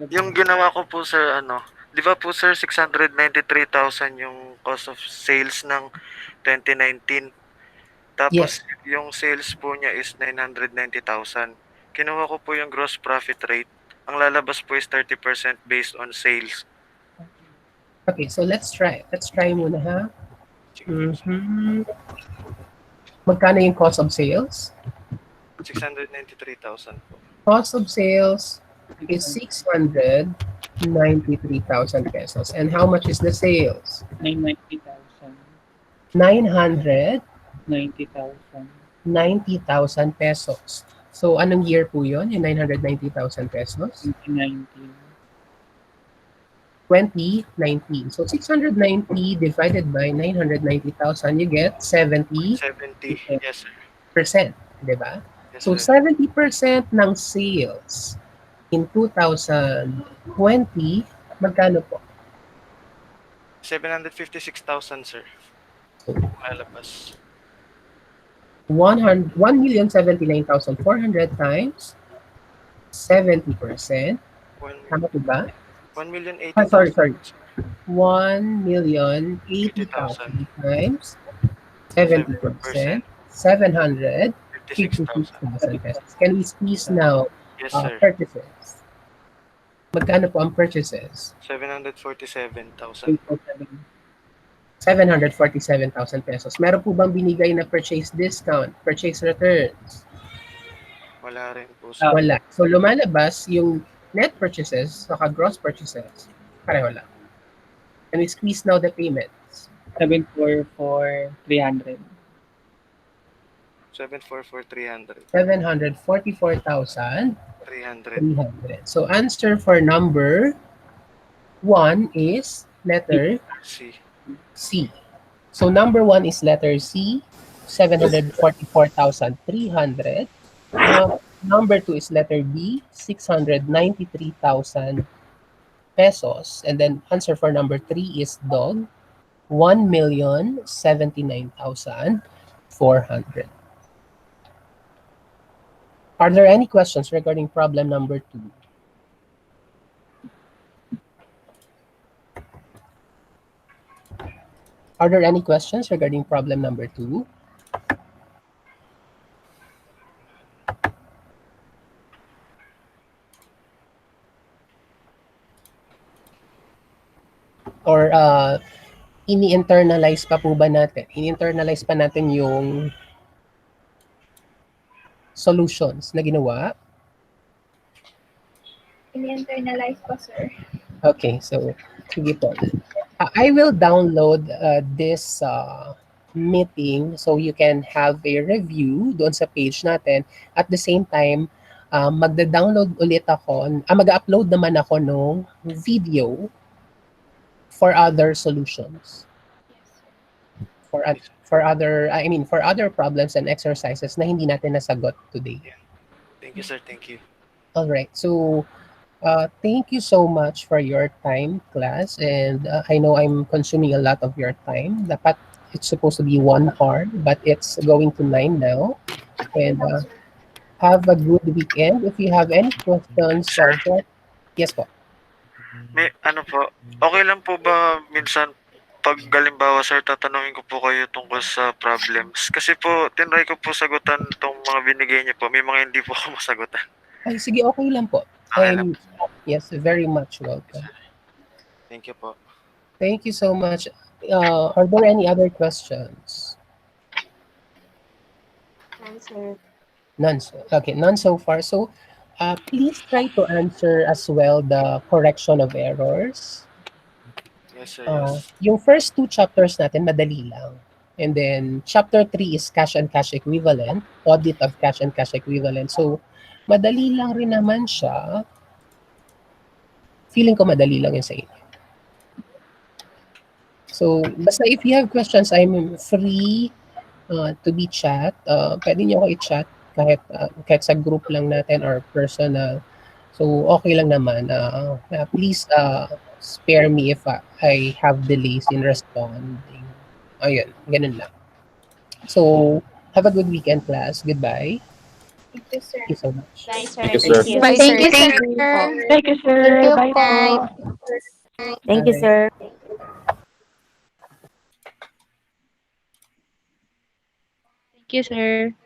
Yung ginawa ko po, sir, di ba po, sir, 693,000 yung cost of sales ng 2019. Tapos, yung sales po niya is 990,000. Kinuha ko po yung gross profit rate. Ang lalabas po is 30% based on sales. Okay, so let's try. Let's try muna, ha? Magkano yung cost of sales? 693,000 po. Cost of sales is 693,000 pesos. And how much is the sales? 990,000. 990,000 90,000. pesos. So, anong year po yun, yung 990,000 pesos? 2019. 2019. So, 690 divided by 990,000, you get 70%. 70. Yes, sir. Di ba? Yes, So, sir. 70% ng sales in 2020, magkano po? 756,000, sir. Lalabas. 1,79,400 times 70%. Tama po ba? 1,080,000. Sorry. 1,080,000 times 70%. 756,000 pesos. Can we squeeze now Yes, sir. purchases? Magkano po ang purchases? 747,000. 747,000 pesos. Meron po bang binigay na purchase discount, purchase returns? Wala rin po, sir. Wala. So lumalabas yung net purchases saka gross purchases. Pareho lang. Can we squeeze now the payments? 744,300. 744,300. 744,300. 300. So answer for number 1 is letter C. C. So number 1 is letter C, 744,300. Number 2 is letter B, 693,000 pesos. And then answer for number 3 is dog, 1,079,400. Are there any questions regarding problem number 2? Are there any questions regarding problem number 2? Or ini-internalize pa po ba natin? Ini-internalize pa natin yung solutions na ginawa? Ini-internalize po, sir. Okay, so sige po. I will download this meeting so you can have a review doon sa page natin. At the same time, magda-download ulit ako, mag-upload naman ako ng video for other solutions. For other problems and exercises na hindi natin nasagot today. Thank you, sir. Thank you. All right. So Thank you so much for your time, class. And I know I'm consuming a lot of your time. Dapat it's supposed to be 1 hour, but it's going to 9 now. And have a good weekend. If you have any questions, Sir, yes po. may ano po, okay lang po ba minsan pag galimbawa sir, tatanungin ko po kayo tungkol sa problems. Kasi po, tinry ko po sagutan tong mga binigay niyo po. May mga hindi po ako masagutan. Ay, sige, okay lang po. Okay lang. Yes, very much welcome. Thank you po. Thank you so much. Are there any other questions? Answer. None. Okay, none so far. So, please try to answer as well the correction of errors. Yes, sir, yes. Yung first 2 chapters natin, madali lang. And then, chapter 3 is cash and cash equivalent, audit of cash and cash equivalent. So, madali lang rin naman siya. Feeling ko madali lang yun sa inyo. So, basta if you have questions, I'm free to be chat. Pwede niyo ako i-chat kahit sa group lang natin or personal. So, okay lang naman. Please spare me if I have delays in responding. Ayun, ganun lang. So, have a good weekend, class. Goodbye. Thank you, sir. Thank you so much. Bye, sir. Thank you, sir. Bye, Thank you, sir. sir. Thank you, sir. Thank you, Bye po. Thank you, Bye. sir. Thank you, sir.